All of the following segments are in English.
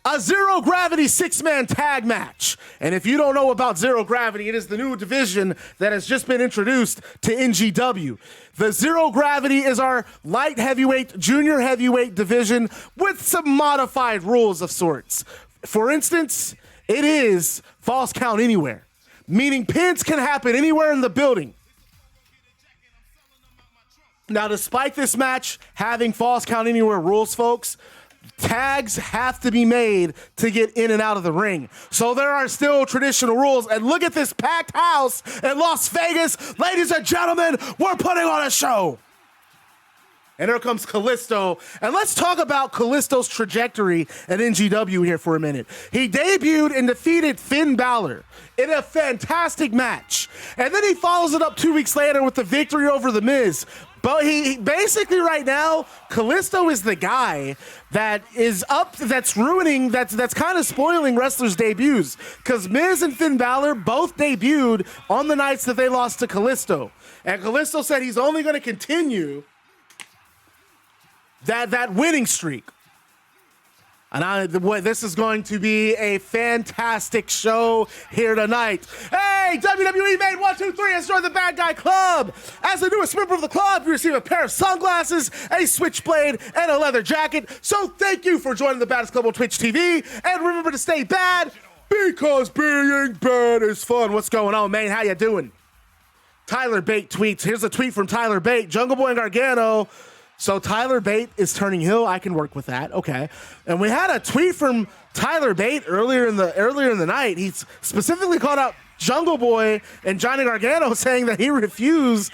a zero gravity six-man tag match. And if you don't know about zero gravity, it is the new division that has just been introduced to NGW. The zero gravity is our light heavyweight, junior heavyweight division with some modified rules of sorts. For instance, it is false count anywhere, meaning pins can happen anywhere in the building. Now, despite this match having false count anywhere rules, folks, tags have to be made to get in and out of the ring. So there are still traditional rules. And look at this packed house in Las Vegas. Ladies and gentlemen, we're putting on a show. And here comes Kalisto. And let's talk about Kalisto's trajectory at NGW here for a minute. He debuted and defeated Finn Balor in a fantastic match. And then he follows it up 2 weeks later with the victory over The Miz. But he basically right now, Kalisto is the guy that is up, that's ruining, that's kind of spoiling wrestlers' debuts. Because Miz and Finn Balor both debuted on the nights that they lost to Kalisto. And Kalisto said he's only going to continue that winning streak. And this is going to be a fantastic show here tonight. Hey, WWE made 1, 2, 3 has joined the Bad Guy Club. As the newest member of the club, you receive a pair of sunglasses, a switchblade, and a leather jacket. So thank you for joining the Baddest Club on Twitch TV. And remember to stay bad, because being bad is fun. What's going on, man? How you doing? Tyler Bate tweets. Here's a tweet from Tyler Bate. Jungle Boy and Gargano. So Tyler Bate is turning heel. I can work with that. Okay. And we had a tweet from Tyler Bate earlier in the night. He specifically called out Jungle Boy and Johnny Gargano, saying that he refuses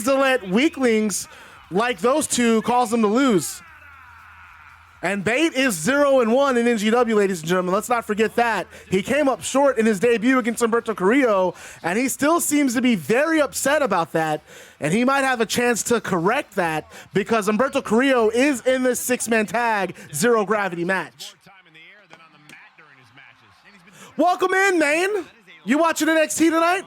to let weaklings like those two cause them to lose. And Bate is 0-1 in NGW, ladies and gentlemen. Let's not forget that. He came up short in his debut against Humberto Carillo, and he still seems to be very upset about that. And he might have a chance to correct that, because Humberto Carillo is in this six-man tag zero gravity match. Welcome in, man. You watching NXT tonight?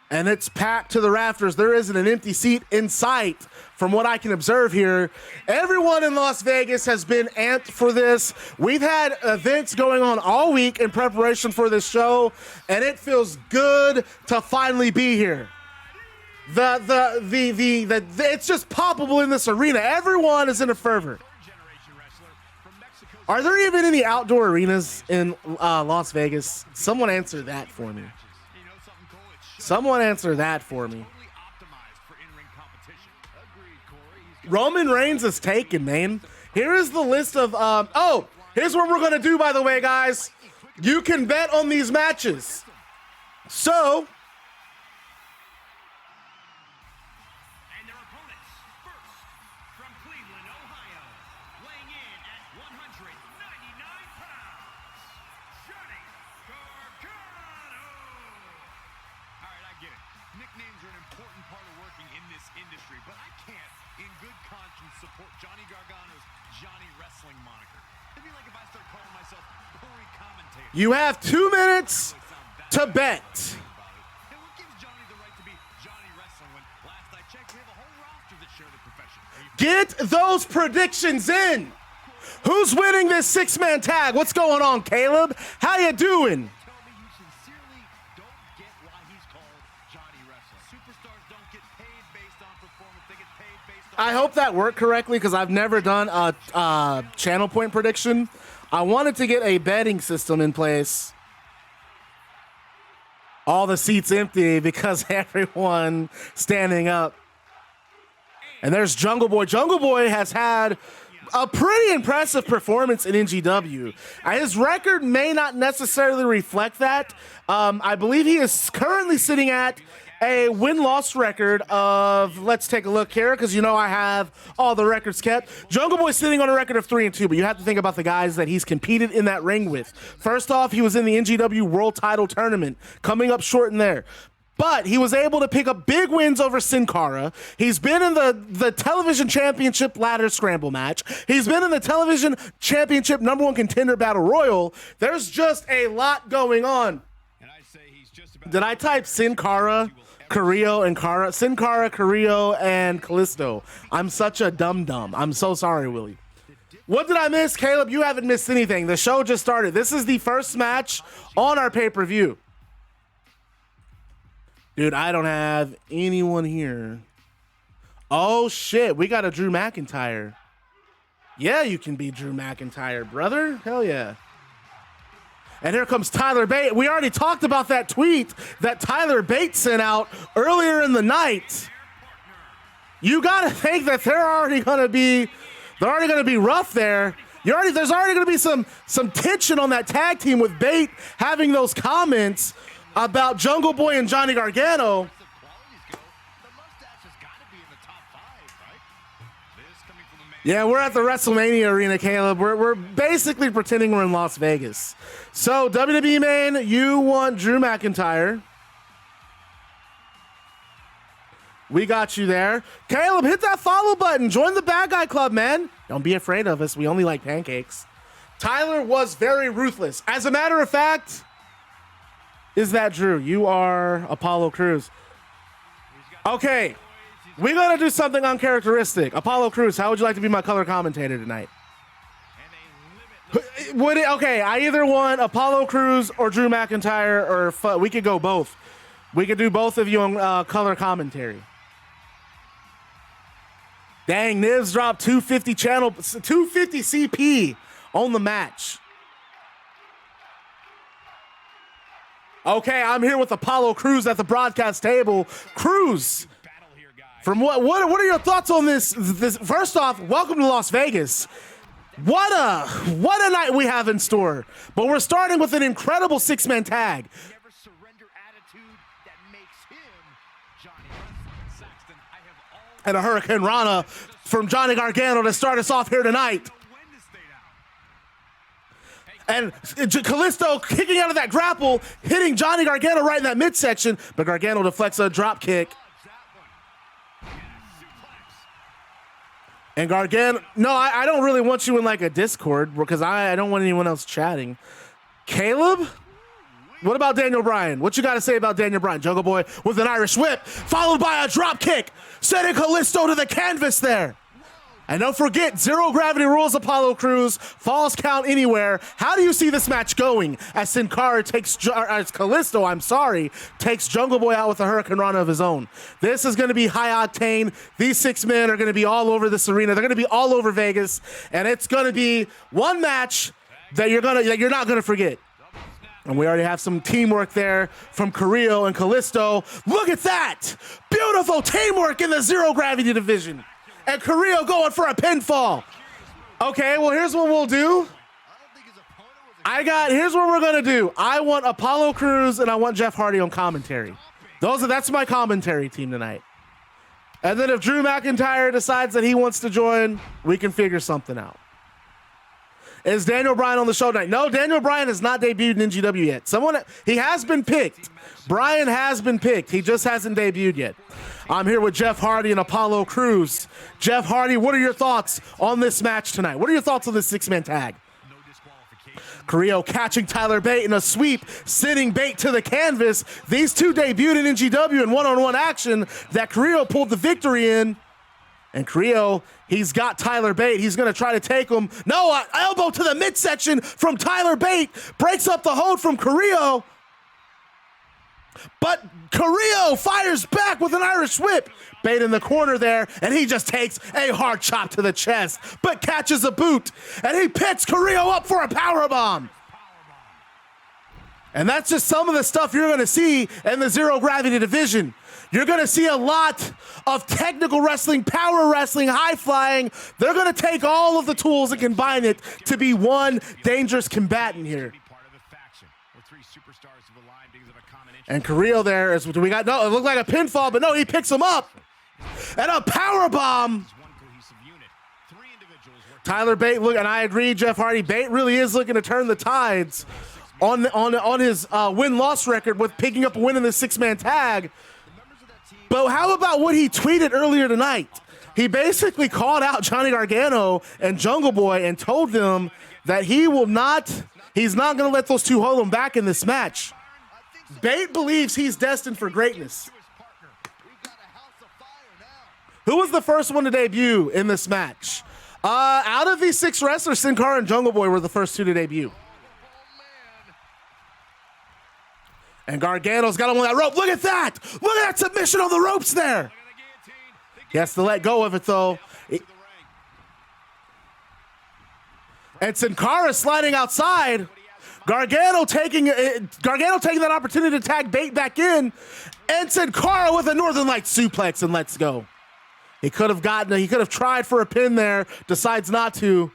And it's packed to the rafters. There isn't an empty seat in sight from what I can observe here. Everyone in Las Vegas has been amped for this. We've had events going on all week in preparation for this show, and it feels good to finally be here. It's just palpable in this arena. Everyone is in a fervor. Are there even any outdoor arenas in Las Vegas? Someone answer that for me. Someone answer that for me. Roman Reigns is taken, man. Here is the list of, here's what we're going to do, by the way, guys. You can bet on these matches. So, and their opponents, first, from Cleveland, Ohio, weighing in at 199 pounds, Johnny Gargano. All right, I get it. Nicknames are an important part of working in this industry, but I can't, in good conscience, support Johnny Gargano's Johnny Wrestling moniker. It'd be like if I start calling myself Corey Commentator. you have 2 minutes to bet. And what gives Johnny the right to be Johnny Wrestling when last I checked, we have a whole roster that share the profession? Get those predictions in. Who's winning this six-man tag? What's going on, Caleb? How you doing? Tell me you sincerely don't get why he's called Johnny Wrestling. Superstars don't get paid based on performance. They get paid based on... I hope that worked correctly, because I've never done a channel point prediction. I wanted to get a betting system in place. All the seats empty because everyone standing up. And there's Jungle Boy. Jungle Boy has had a pretty impressive performance in NGW. His record may not necessarily reflect that. I believe he is currently sitting at a win-loss record of, let's take a look here, because you know I have all the records kept. Jungle Boy sitting on a record of 3-2, but you have to think about the guys that he's competed in that ring with. First off, he was in the NGW World Title Tournament, coming up short in there. But he was able to pick up big wins over Sin Cara. He's been in the Television Championship ladder scramble match. He's been in the Television Championship #1 contender battle royal. There's just a lot going on. Did I type Sin Cara Carillo and Cara. Sin Cara, Carillo, and Kalisto. I'm such a dum-dum. I'm so sorry, Willie. What did I miss? Caleb, you haven't missed anything. The show just started. This is the first match on our pay-per-view. Dude, I don't have anyone here. Oh, shit. We got a Drew McIntyre. Yeah, you can be Drew McIntyre, brother. Hell yeah. And here comes Tyler Bate. We already talked about that tweet that Tyler Bate sent out earlier in the night. You got to think that they're already going to be rough there. There's already going to be some tension on that tag team with Bate having those comments about Jungle Boy and Johnny Gargano. Yeah, we're at the WrestleMania arena, Caleb. We're basically pretending we're in Las Vegas. So, WWE man, you want Drew McIntyre. We got you there. Caleb, hit that follow button. Join the Bad Guy Club, man. Don't be afraid of us. We only like pancakes. Tyler was very ruthless. As a matter of fact, is that Drew? You are Apollo Crews. Okay. We're going to do something uncharacteristic. Apollo Crews, how would you like to be my color commentator tonight? Okay, I either want Apollo Crews or Drew McIntyre, or we could go both. We could do both of you on color commentary. Dang, Nivs dropped 250 CP on the match. Okay, I'm here with Apollo Crews at the broadcast table. Crews, from what are your thoughts on this? First off, welcome to Las Vegas. What a night we have in store. But we're starting with an incredible six-man tag. And a Hurricane Rana from Johnny Gargano to start us off here tonight. And Kalisto kicking out of that grapple, hitting Johnny Gargano right in that midsection, but Gargano deflects a drop kick. And Gargano, no, I don't really want you in like a Discord because I don't want anyone else chatting. Caleb, what about Daniel Bryan? What you got to say about Daniel Bryan? Jungle Boy with an Irish whip, followed by a drop kick, sending Kalisto to the canvas there. And don't forget, zero gravity rules, Apollo Crews, falls count anywhere. How do you see this match going as Sin Cara takes Jungle Boy out with a Hurricane Rana of his own? This is going to be high octane. These six men are going to be all over this arena. They're going to be all over Vegas, and it's going to be one match that you're not going to forget. And we already have some teamwork there from Carillo and Kalisto. Look at that! Beautiful teamwork in the zero gravity division. And Carillo going for a pinfall. Okay, well, here's what we'll do. Here's what we're going to do. I want Apollo Crews and I want Jeff Hardy on commentary. That's my commentary team tonight. And then if Drew McIntyre decides that he wants to join, we can figure something out. Is Daniel Bryan on the show tonight? No, Daniel Bryan has not debuted in NGW yet. He has been picked. Bryan has been picked. He just hasn't debuted yet. I'm here with Jeff Hardy and Apollo Crews. Jeff Hardy, what are your thoughts on this match tonight? What are your thoughts on this six-man tag? Carillo catching Tyler Bate in a sweep, sending Bate to the canvas. These two debuted in NGW in one-on-one action that Carillo pulled the victory in. And Carillo, he's got Tyler Bate. He's going to try to take him. No, elbow to the midsection from Tyler Bate. Breaks up the hold from Carillo. But Carillo fires back with an Irish whip. Bate in the corner there, and he just takes a hard chop to the chest, but catches a boot, and he picks Carillo up for a powerbomb. And that's just some of the stuff you're going to see in the zero gravity division. You're going to see a lot of technical wrestling, power wrestling, high flying. They're going to take all of the tools and combine it to be one dangerous combatant here. And Carillo there is, we got, no, it looked like a pinfall, but no, he picks him up. And a powerbomb. Tyler Bate, look, and I agree, Jeff Hardy, Bate really is looking to turn the tides on his win-loss record with picking up a win in the six-man tag. But how about what he tweeted earlier tonight? He basically called out Johnny Gargano and Jungle Boy and told them that he's not going to let those two hold him back in this match. Bate believes he's destined for greatness. Who was the first one to debut in this match? Out of these 6 wrestlers, Sin Cara and Jungle Boy were the first 2 to debut. And Gargano's got him on that rope. Look at that! Look at that submission on the ropes there! He has to let go of it, though. And Sin Cara sliding outside. Gargano taking that opportunity to tag Bate back in. And Sin Cara with a Northern Lights suplex, and let's go. He could have tried for a pin there, decides not to.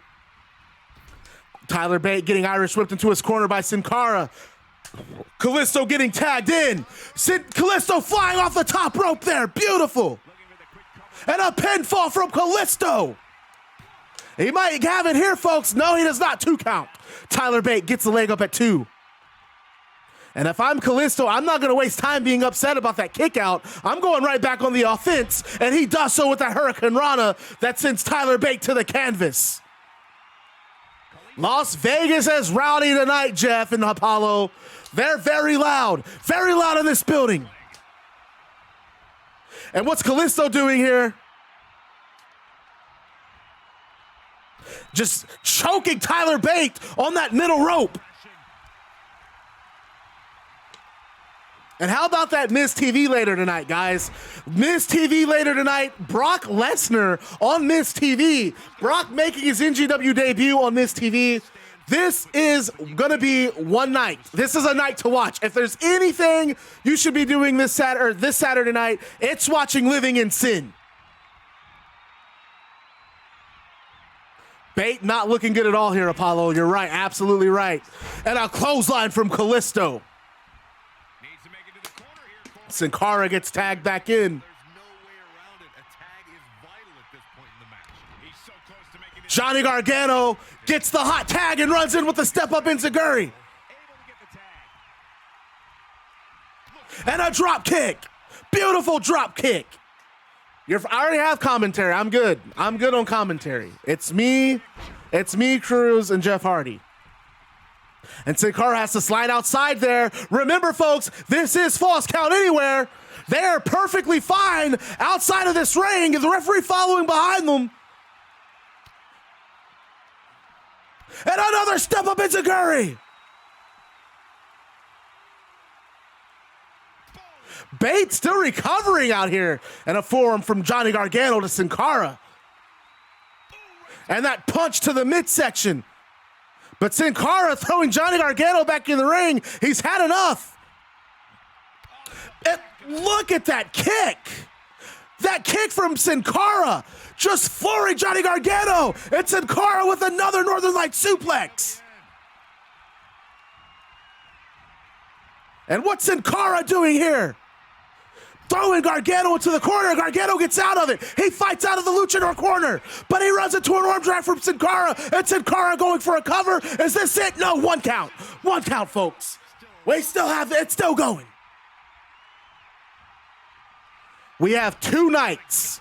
Tyler Bate getting Irish whipped into his corner by Sin Cara. Kalisto getting tagged in. Kalisto flying off the top rope there. Beautiful. And a pinfall from Kalisto. He might have it here, folks. No, he does not. 2 count. Tyler Bate gets the leg up at 2. And if I'm Kalisto, I'm not going to waste time being upset about that kick out. I'm going right back on the offense, and he does so with that Hurricane Rana that sends Tyler Bate to the canvas. Las Vegas is rowdy tonight, Jeff and Apollo. They're very loud in this building. And what's Kalisto doing here? Just choking Tyler Bate on that middle rope. And how about that Miz TV later tonight, guys? Miz TV later tonight. Brock Lesnar on Miz TV. Brock making his NGW debut on Miz TV. This is going to be one night. This is a night to watch. If there's anything you should be doing this Saturday night, it's watching Living in Sin. Bate not looking good at all here, Apollo. You're right. Absolutely right. And a clothesline from Kalisto. Sin Cara gets tagged back in. Johnny Gargano gets the hot tag and runs in with the step up enziguri. And a drop kick. Beautiful drop kick. I already have commentary. I'm good. I'm good on commentary. It's me, Cruz, and Jeff Hardy. And Sin Cara has to slide outside there. Remember, folks, this is Falls Count Anywhere. They're perfectly fine outside of this ring, and the referee following behind them. And another step up enziguri. Bate still recovering out here. And a forearm from Johnny Gargano to Sin Cara. And that punch to the midsection. But Sin Cara throwing Johnny Gargano back in the ring. He's had enough. And look at that kick. That kick from Sin Cara. Just flooring Johnny Gargano. And Sin Cara with another Northern Lights suplex. And what's Sin Cara doing here? Throwing Gargano into the corner. Gargano gets out of it. He fights out of the luchador corner, but he runs into an arm drag from Sin Cara, and Sin Cara going for a cover. Is this it? No, 1 count. 1 count, folks. We still have it. It's still going. We have 2 nights.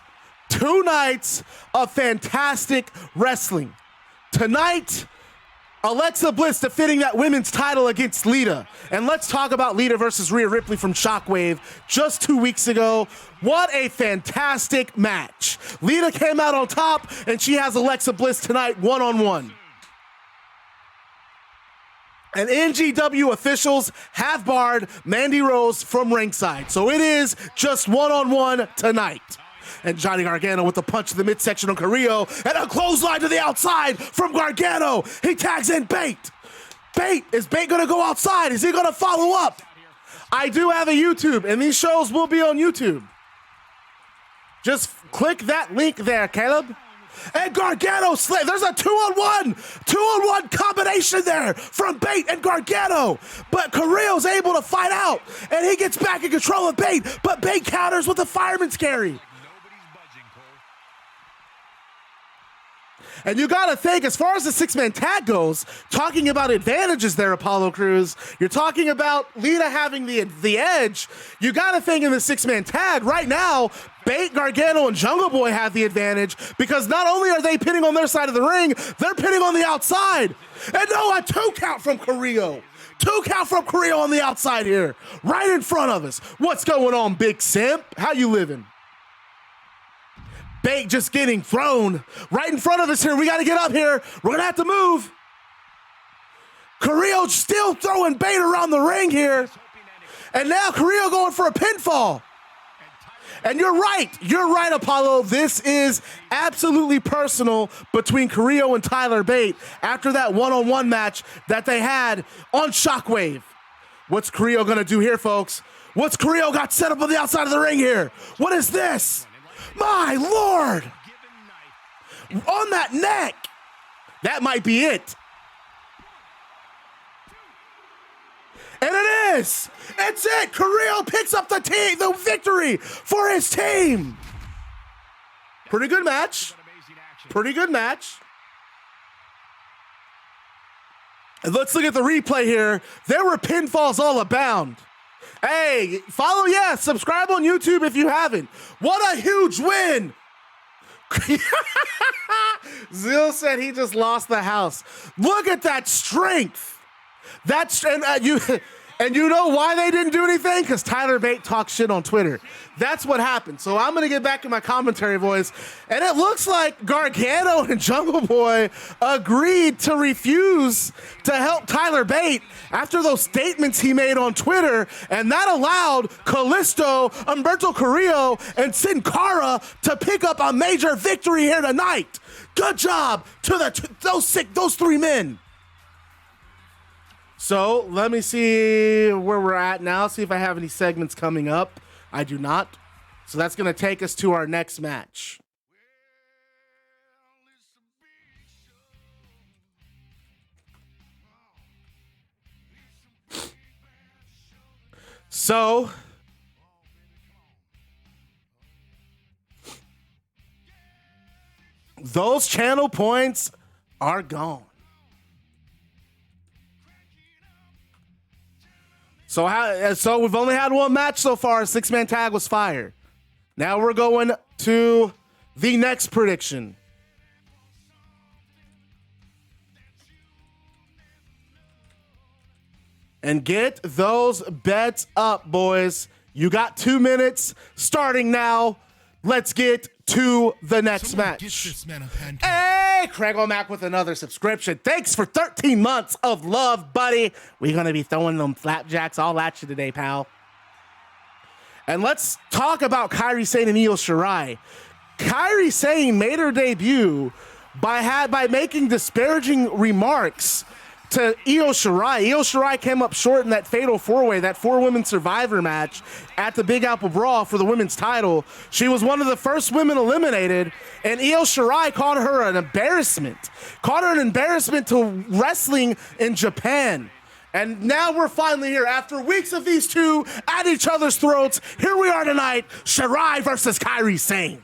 2 nights of fantastic wrestling. Tonight, Alexa Bliss defending that women's title against Lita. And let's talk about Lita versus Rhea Ripley from Shockwave just 2 weeks ago. What a fantastic match. Lita came out on top, and she has Alexa Bliss tonight one-on-one. And NGW officials have barred Mandy Rose from ringside. So it is just one-on-one tonight. And Johnny Gargano with the punch to the midsection on Carillo, and a clothesline to the outside from Gargano. He tags in Bate. Is Bate going to go outside? Is he going to follow up? I do have a YouTube, and these shows will be on YouTube. Just click that link there, Caleb. And Gargano slid. There's a 2-on-1 combination there from Bate and Gargano. But Carrillo's able to fight out, and he gets back in control of Bate, but Bate counters with a fireman's carry. And you got to think, as far as the 6-man tag goes, talking about advantages there, Apollo Crews, you're talking about Lita having the edge. You got to think in the 6-man tag right now, Bate, Gargano, and Jungle Boy have the advantage because not only are they pinning on their side of the ring, they're pinning on the outside. And no, a 2 count from Carillo. 2 count from Carillo on the outside here, right in front of us. What's going on, Big Simp? How you living? Bate just getting thrown right in front of us here. We got to get up here. We're going to have to move. Carillo still throwing Bate around the ring here. And now Carillo going for a pinfall. And you're right, Apollo. This is absolutely personal between Carillo and Tyler Bate after that one-on-one match that they had on Shockwave. What's Carillo gonna do here, folks? What's Carillo got set up on the outside of the ring here? What is this? My Lord! On that neck! That might be it. And it is! It's it! Carillo picks up the victory for his team! Pretty good match. Pretty good match. And let's look at the replay here. There were pinfalls all abound. Hey, follow, subscribe on YouTube if you haven't. What a huge win! Zil said he just lost the house. Look at that strength. And you know why they didn't do anything? Because Tyler Bate talks shit on Twitter. That's what happened. So I'm going to get back to my commentary voice. And it looks like Gargano and Jungle Boy agreed to refuse to help Tyler Bate after those statements he made on Twitter. And that allowed Kalisto, Humberto Carrillo, and Sin Cara to pick up a major victory here tonight. Good job to those three men. So let me see where we're at now, see if I have any segments coming up. I do not. So that's going to take us to our next match. So those channel points are gone. So we've only had one match so far. A six-man tag was fire. Now we're going to the next prediction. And get those bets up, boys. You got 2 minutes starting now. Let's get to the next match. Hey, Craig O'Mac with another subscription. Thanks for 13 months of love, buddy. We're going to be throwing them flapjacks all at you today, pal. And let's talk about Kairi Sane and Io Shirai. Kairi Sane made her debut by making disparaging remarks to Io Shirai. Io Shirai came up short in that fatal four-way, that four-women survivor match at the Big Apple Brawl for the women's title. She was one of the first women eliminated, and Io Shirai called her an embarrassment. Called her an embarrassment to wrestling in Japan. And now we're finally here. After weeks of these two at each other's throats, here we are tonight, Shirai versus Kairi Sane.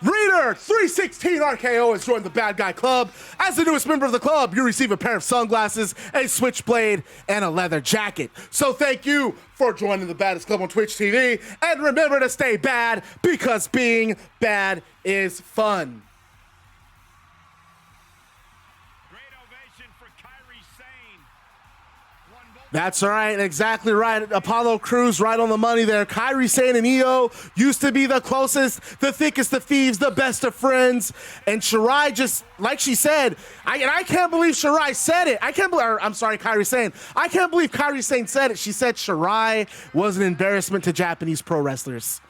Reader 316 RKO has joined the Bad Guy Club. As the newest member of the club, you receive a pair of sunglasses, a switchblade, and a leather jacket. So thank you for joining the Baddest Club on Twitch TV. And remember to stay bad, because being bad is fun. Great ovation for Kairi Sane. That's right, exactly right. Apollo Crews right on the money there. Kairi Sane and Io used to be the closest, the thickest of thieves, the best of friends. And Shirai just, like she said, I can't believe Shirai said it. Kairi Sane. I can't believe Kairi Sane said it. She said Shirai was an embarrassment to Japanese pro wrestlers.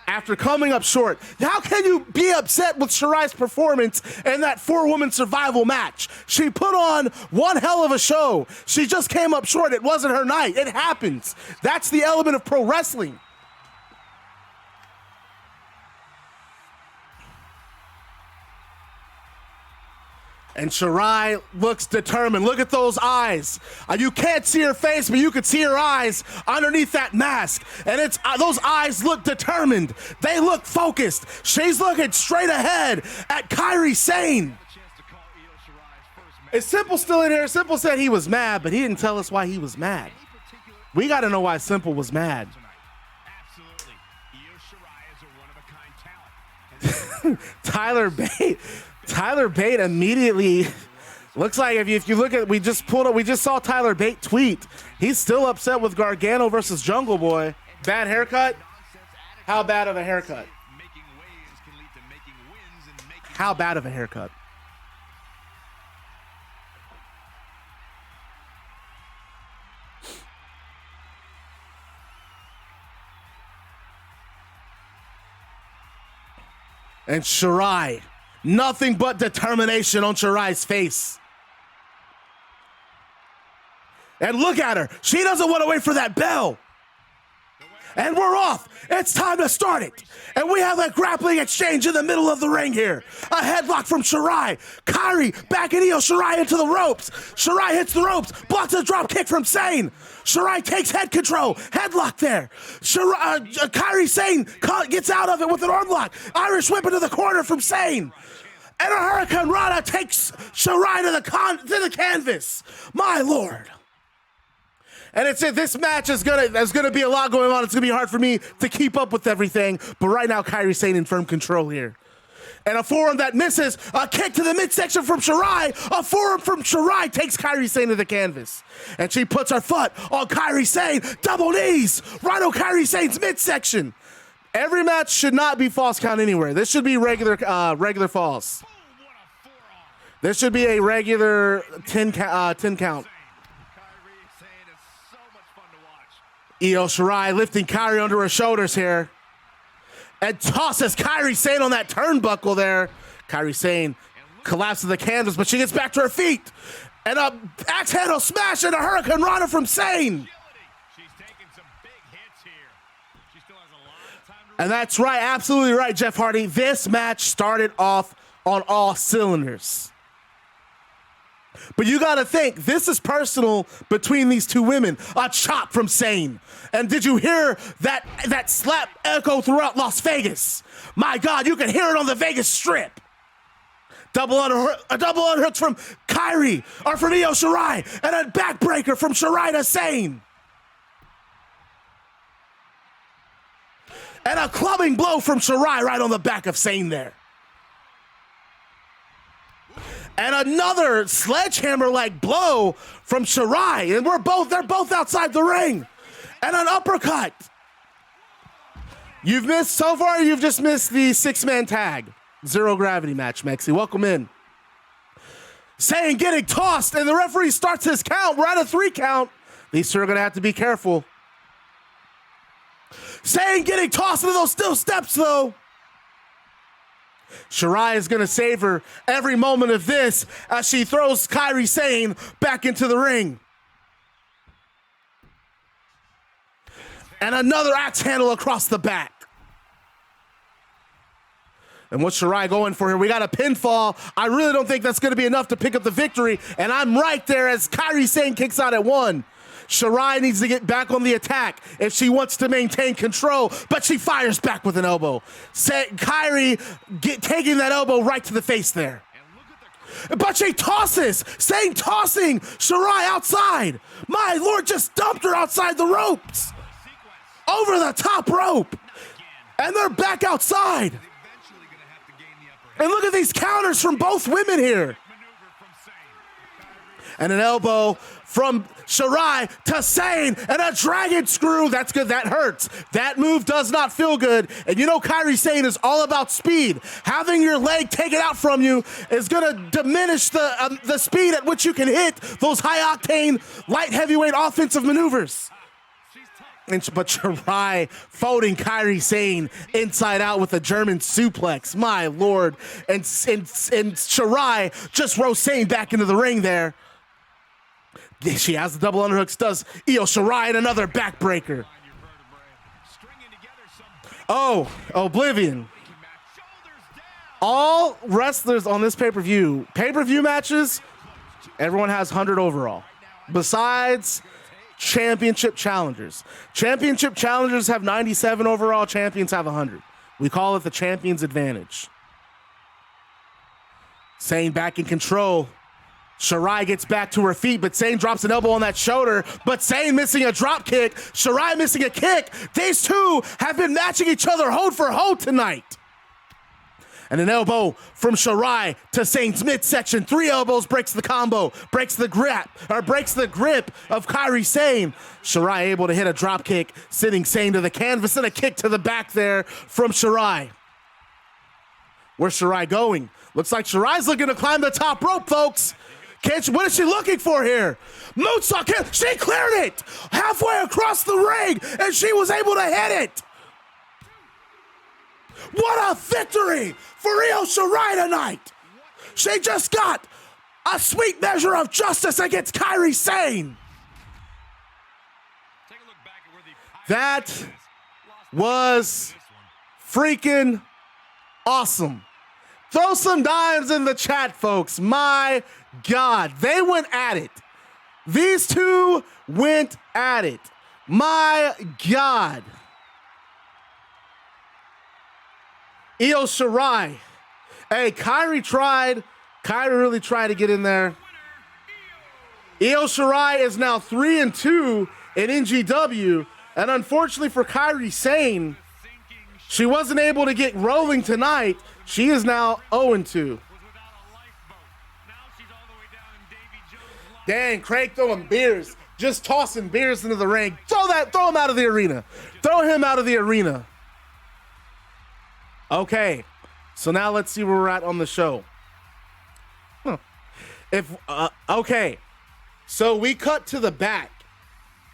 After coming up short, how can you be upset with Shirai's performance in that four-woman survival match? She put on one hell of a show. She just came up short. It wasn't her night. It happens. That's the element of pro wrestling. And Shirai looks determined. Look at those eyes. You can't see her face, but you can see her eyes underneath that mask. And it's those eyes look determined. They look focused. She's looking straight ahead at Kairi Sane. Is Simple still in here? Simple said he was mad, but he didn't tell us why he was mad. We got to know why Simple was mad. Absolutely. Io Shirai is a one-of-a-kind talent. Tyler Bate immediately looks like if you look at, we just saw Tyler Bate tweet. He's still upset with Gargano versus Jungle Boy. Bad haircut. How bad of a haircut? Making waves can lead to making wins and making How bad of a haircut? And Shirai, nothing but determination on Shirai's face. And look at her. She doesn't want to wait for that bell. And we're off. It's time to start it. And we have a grappling exchange in the middle of the ring here. A headlock from Shirai. Kairi backing Io Shirai into the ropes. Shirai hits the ropes, blocks a drop kick from Sane. Shirai takes head control. Headlock there. Kairi Sane gets out of it with an arm lock. Irish whip into the corner from Sane. And a Hurricane Rana takes Shirai to the canvas. My Lord. And it's it. This match there's gonna be a lot going on. It's gonna be hard for me to keep up with everything. But right now, Kairi Sane in firm control here. And a forearm that misses. A kick to the midsection from Shirai. A forearm from Shirai takes Kairi Sane to the canvas. And she puts her foot on Kairi Sane. Double knees. Right on Kairi Sane's midsection. Every match should not be false count anywhere. This should be regular falls. This should be a regular 10 count. Io Shirai lifting Kairi under her shoulders here. And tosses Kairi Sane on that turnbuckle there. Kairi Sane collapses the canvas, but she gets back to her feet. And a axe handle smash and a Hurricane Rana from Sane. She's taking some big hits here. She still has a lot of time to And that's right, absolutely right, Jeff Hardy. This match started off on all cylinders. But you got to think, this is personal between these two women. A chop from Sane. And did you hear that slap echo throughout Las Vegas? My God, you can hear it on the Vegas Strip. A double underhook from Kairi, or from Io Shirai, and a backbreaker from Shirai to Sane. And a clubbing blow from Shirai right on the back of Sane there. And another sledgehammer-like blow from Shirai. And they're both outside the ring. And an uppercut. So far, you've just missed the 6-man tag. Zero gravity match, Mexi. Welcome in. Sane getting tossed, and the referee starts his count. We're at a 3 count. These two are going to have to be careful. Sane getting tossed into those steel steps, though. Shirai is going to savor every moment of this as she throws Kairi Sane back into the ring. And another axe handle across the back. And what's Shirai going for here? We got a pinfall. I really don't think that's going to be enough to pick up the victory. And I'm right there as Kairi Sane kicks out at 1. Shirai needs to get back on the attack if she wants to maintain control, but she fires back with an elbow. Kairi taking that elbow right to the face there. But she tosses, Sane tossing Shirai outside. My Lord, just dumped her outside the ropes. Over the top rope. And they're back outside. And look at these counters from both women here. And an elbow from Shirai to Sane, and a dragon screw. That's good. That hurts. That move does not feel good. And you know Kairi Sane is all about speed. Having your leg taken out from you is going to diminish the speed at which you can hit those high-octane, light heavyweight offensive maneuvers. But Shirai folding Kairi Sane inside out with a German suplex. My Lord. And Shirai just rose Sane back into the ring there. She has the double underhooks, does Io Shirai, and another backbreaker. Oh, Oblivion. All wrestlers on this pay-per-view matches, everyone has 100 overall. Besides championship challengers. Championship challengers have 97 overall, champions have 100. We call it the champion's advantage. Sane back in control. Shirai gets back to her feet, but Sane drops an elbow on that shoulder, but Sane missing a drop kick, Shirai missing a kick. These two have been matching each other hold for hold tonight. And an elbow from Shirai to Sane's midsection. 3 elbows breaks the combo, breaks the grip of Kairi Sane. Shirai able to hit a drop kick, sending Sane to the canvas, and a kick to the back there from Shirai. Where's Shirai going? Looks like Shirai's looking to climb the top rope, folks. What is she looking for here? Moonsault, she cleared it halfway across the ring, and she was able to hit it. What a victory for Io Shirai tonight. She just got a sweet measure of justice against Kairi Sane. That was freaking awesome. Throw some dimes in the chat, folks. My God, they went at it. These two went at it. My God. Io Shirai. Hey, Kairi really tried to get in there. Io Shirai is now 3-2 in NGW. And unfortunately for Kairi Sane, she wasn't able to get rolling tonight. She is now 0-2. Dang, Craig throwing beers. Just tossing beers into the ring. Throw him out of the arena. Throw him out of the arena. Okay, so now let's see where we're at on the show. Okay, so we cut to the back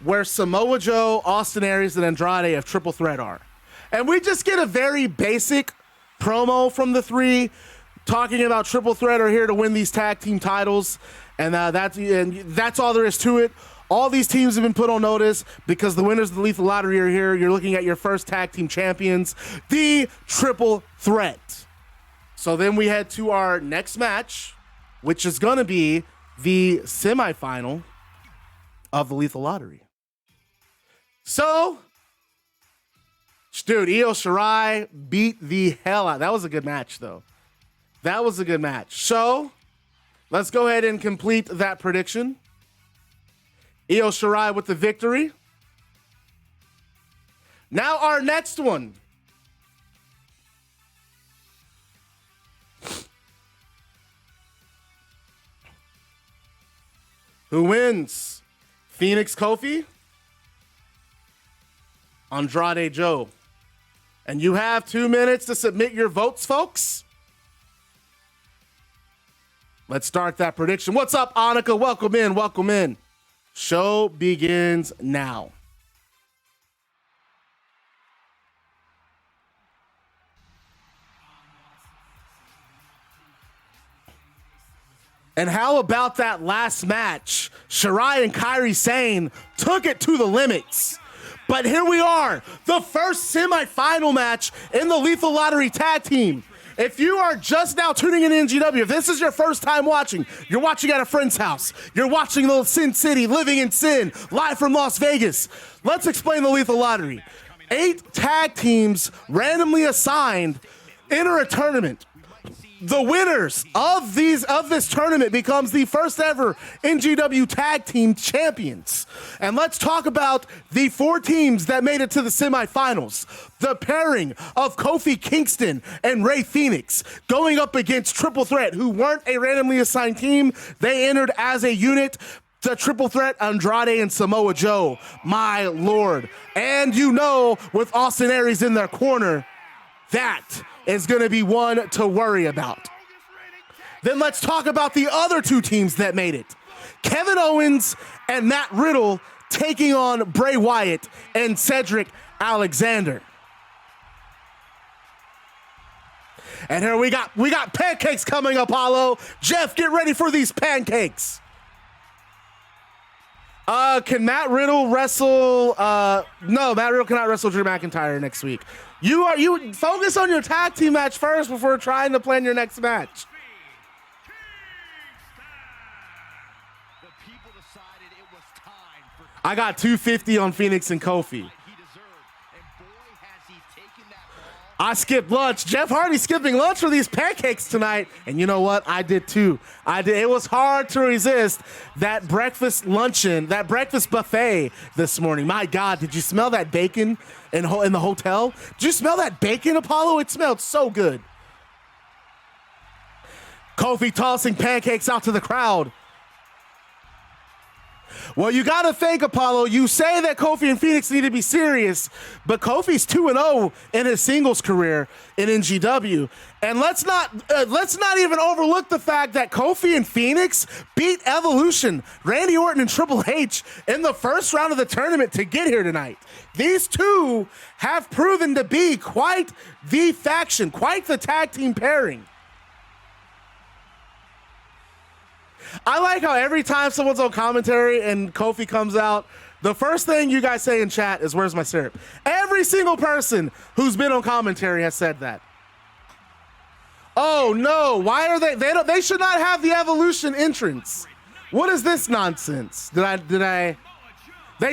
where Samoa Joe, Austin Aries, and Andrade of Triple Threat are. And we just get a very basic promo from the three talking about Triple Threat are here to win these tag team titles. And that's all there is to it. All these teams have been put on notice because the winners of the Lethal Lottery are here. You're looking at your first tag team champions, the Triple Threat. So then we head to our next match, which is going to be the semifinal of the Lethal Lottery. So, dude, Io Shirai beat the hell out. That was a good match, though. That was a good match. So, let's go ahead and complete that prediction. Io Shirai with the victory. Now our next one. Who wins? Fenix Kofi? Andrade Joe. And you have 2 minutes to submit your votes, folks. Let's start that prediction. What's up, Annika? Welcome in, welcome in. Show begins now. And how about that last match? Shirai and Kairi Sane took it to the limits. But here we are, the first semifinal match in the Lethal Lottery Tag Team. If you are just now tuning in NGW, if this is your first time watching, you're watching at a friend's house, you're watching Little Sin City, Living in Sin, live from Las Vegas, let's explain the Lethal Lottery. 8 tag teams randomly assigned enter a tournament. The winners of this tournament becomes the first ever NGW Tag Team Champions. And let's talk about the 4 teams that made it to the semifinals. The pairing of Kofi Kingston and Rey Fenix going up against Triple Threat, who weren't a randomly assigned team. They entered as a unit. The Triple Threat, Andrade and Samoa Joe. My Lord. And you know, with Austin Aries in their corner, that is going to be one to worry about. Then let's talk about the other 2 teams that made it. Kevin Owens and Matt Riddle taking on Bray Wyatt and Cedric Alexander. And here we got pancakes coming up, Apollo. Jeff, get ready for these pancakes. Can Matt Riddle wrestle? No, Matt Riddle cannot wrestle Drew McIntyre next week. You focus on your tag team match first before trying to plan your next match. I got 250 on Fenix and Kofi. I skipped lunch. Jeff Hardy skipping lunch for these pancakes tonight. And you know what? I did too. It was hard to resist that breakfast luncheon, that breakfast buffet this morning. My God, did you smell that bacon in the hotel? Did you smell that bacon, Apollo? It smelled so good. Kofi tossing pancakes out to the crowd. Well, you got to think, Apollo. You say that Kofi and Fenix need to be serious, but Kofi's 2-0 in his singles career in NGW. And let's not even overlook the fact that Kofi and Fenix beat Evolution, Randy Orton, and Triple H in the first round of the tournament to get here tonight. These two have proven to be quite the faction, quite the tag team pairing. I like how every time someone's on commentary and Kofi comes out, the first thing you guys say in chat is, "Where's my syrup?" Every single person who's been on commentary has said that. Oh no, why are they should not have the Evolution entrance. What is this nonsense? They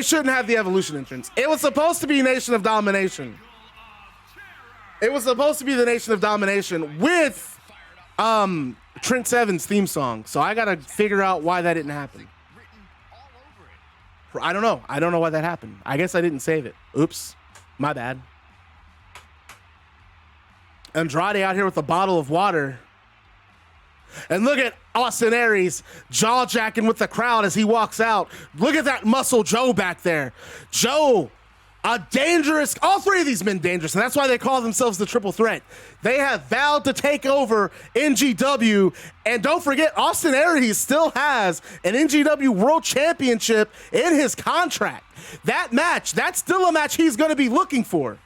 shouldn't have the Evolution entrance. It was supposed to be Nation of Domination. It was supposed to be the Nation of Domination with Trent Seven's theme song. So I gotta figure out why that didn't happen. I don't know. I don't know why that happened. I guess I didn't save it. Oops, my bad. Andrade out here with a bottle of water. And look at Austin Aries jaw-jacking with the crowd as he walks out. Look at that Muscle Joe back there. Joe, a dangerous, all three of these men dangerous, and that's why they call themselves the Triple Threat. They have vowed to take over NGW, and don't forget, Austin Aries still has an NGW World Championship in his contract. That match, that's still a match he's going to be looking for.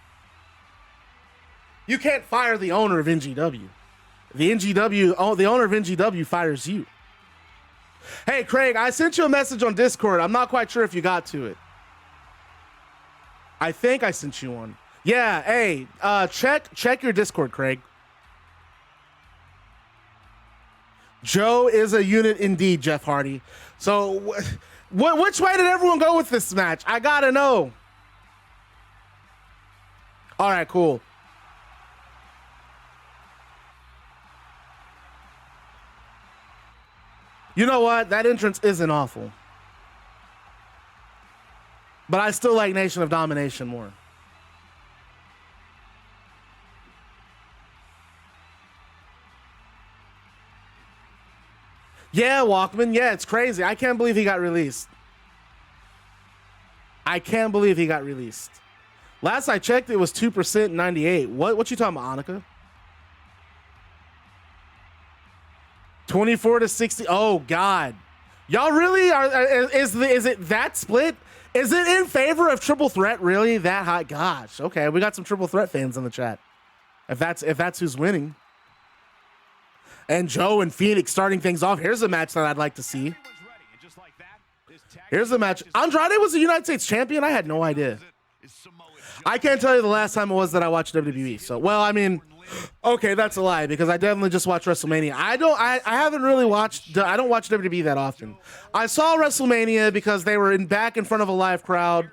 You can't fire the owner of NGW. The owner of NGW fires you. Hey, Craig, I sent you a message on Discord. I'm not quite sure if you got to it. I think I sent you one. Yeah, hey, check your Discord, Craig. Joe is a unit indeed, Jeff Hardy. So, which way did everyone go with this match? I gotta know. All right, cool. You know what? That entrance isn't awful. But I still like Nation of Domination more. Yeah, Walkman. Yeah, it's crazy. I can't believe he got released. I can't believe he got released. Last I checked, it was 2% in 98. What you talking about, Annika? 24-60. Oh God, y'all really are? Is it that split? Is it in favor of Triple Threat? Really that high? Gosh. Okay, we got some Triple Threat fans in the chat. If that's who's winning. And Joe and Fenix starting things off. Here's a match that I'd like to see. Here's the match. Andrade was a United States champion. I had no idea. I can't tell you the last time it was that I watched WWE. So, well, I mean, okay, that's a lie because I definitely just watched WrestleMania. I haven't really watched. I don't watch WWE that often. I saw WrestleMania because they were back in front of a live crowd,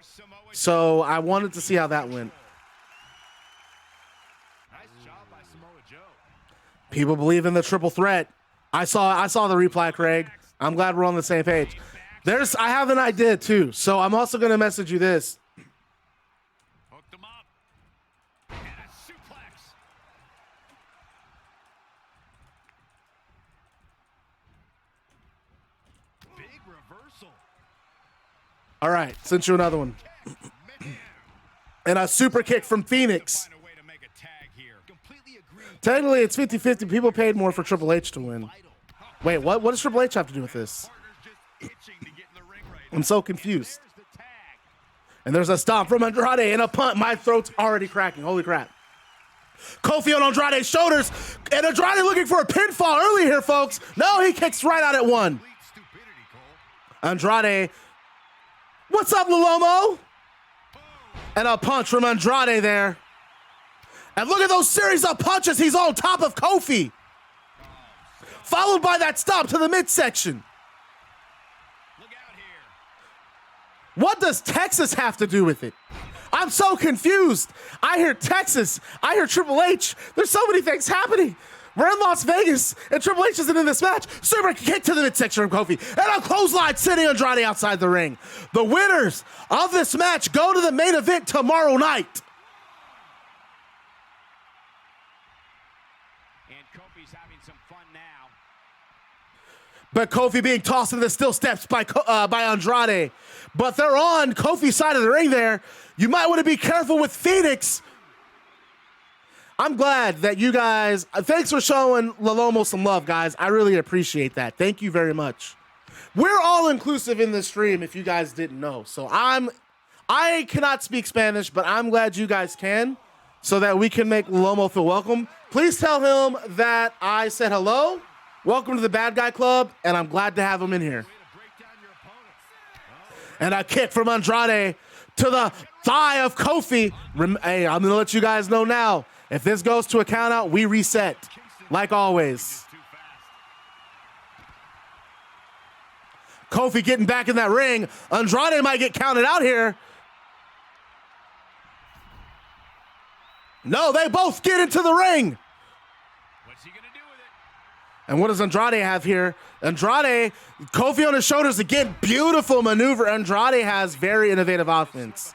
so I wanted to see how that went. People believe in the Triple Threat. I saw the reply, Craig. I'm glad we're on the same page. I have an idea too, so I'm also going to message you this. Hooked him up. And a suplex. Big reversal. All right, sent you another one. And a super kick from Fenix. Technically, it's 50-50. People paid more for Triple H to win. Wait, what? What does Triple H have to do with this? I'm so confused. And there's a stomp from Andrade and a punt. My throat's already cracking. Holy crap. Kofi on Andrade's shoulders. And Andrade looking for a pinfall early here, folks. No, he kicks right out at one. Andrade. What's up, Lalomo? And a punch from Andrade there. And look at those series of punches. He's on top of Kofi. Followed by that stomp to the midsection. Look out here. What does Texas have to do with it? I'm so confused. I hear Texas. I hear Triple H. There's so many things happening. We're in Las Vegas, and Triple H isn't in this match. Super kick to the midsection from Kofi. And a clothesline sending Andrade outside the ring. The winners of this match go to the main event tomorrow night. But Kofi being tossed into the steel steps by Andrade. But they're on Kofi's side of the ring there. You might want to be careful with Fenix. I'm glad that you guys, thanks for showing Lalomo some love, guys. I really appreciate that. Thank you very much. We're all inclusive in this stream, if you guys didn't know. So I cannot speak Spanish, but I'm glad you guys can, so that we can make Lalomo feel welcome. Please tell him that I said hello. Welcome to the Bad Guy Club, and I'm glad to have him in here. And a kick from Andrade to the thigh of Kofi. Hey, I'm going to let you guys know now. If this goes to a count out, we reset, like always. Kofi getting back in that ring. Andrade might get counted out here. No, they both get into the ring. What's he gonna do with it? And what does Andrade have here? Andrade, Kofi on his shoulders again. Beautiful maneuver. Andrade has very innovative offense.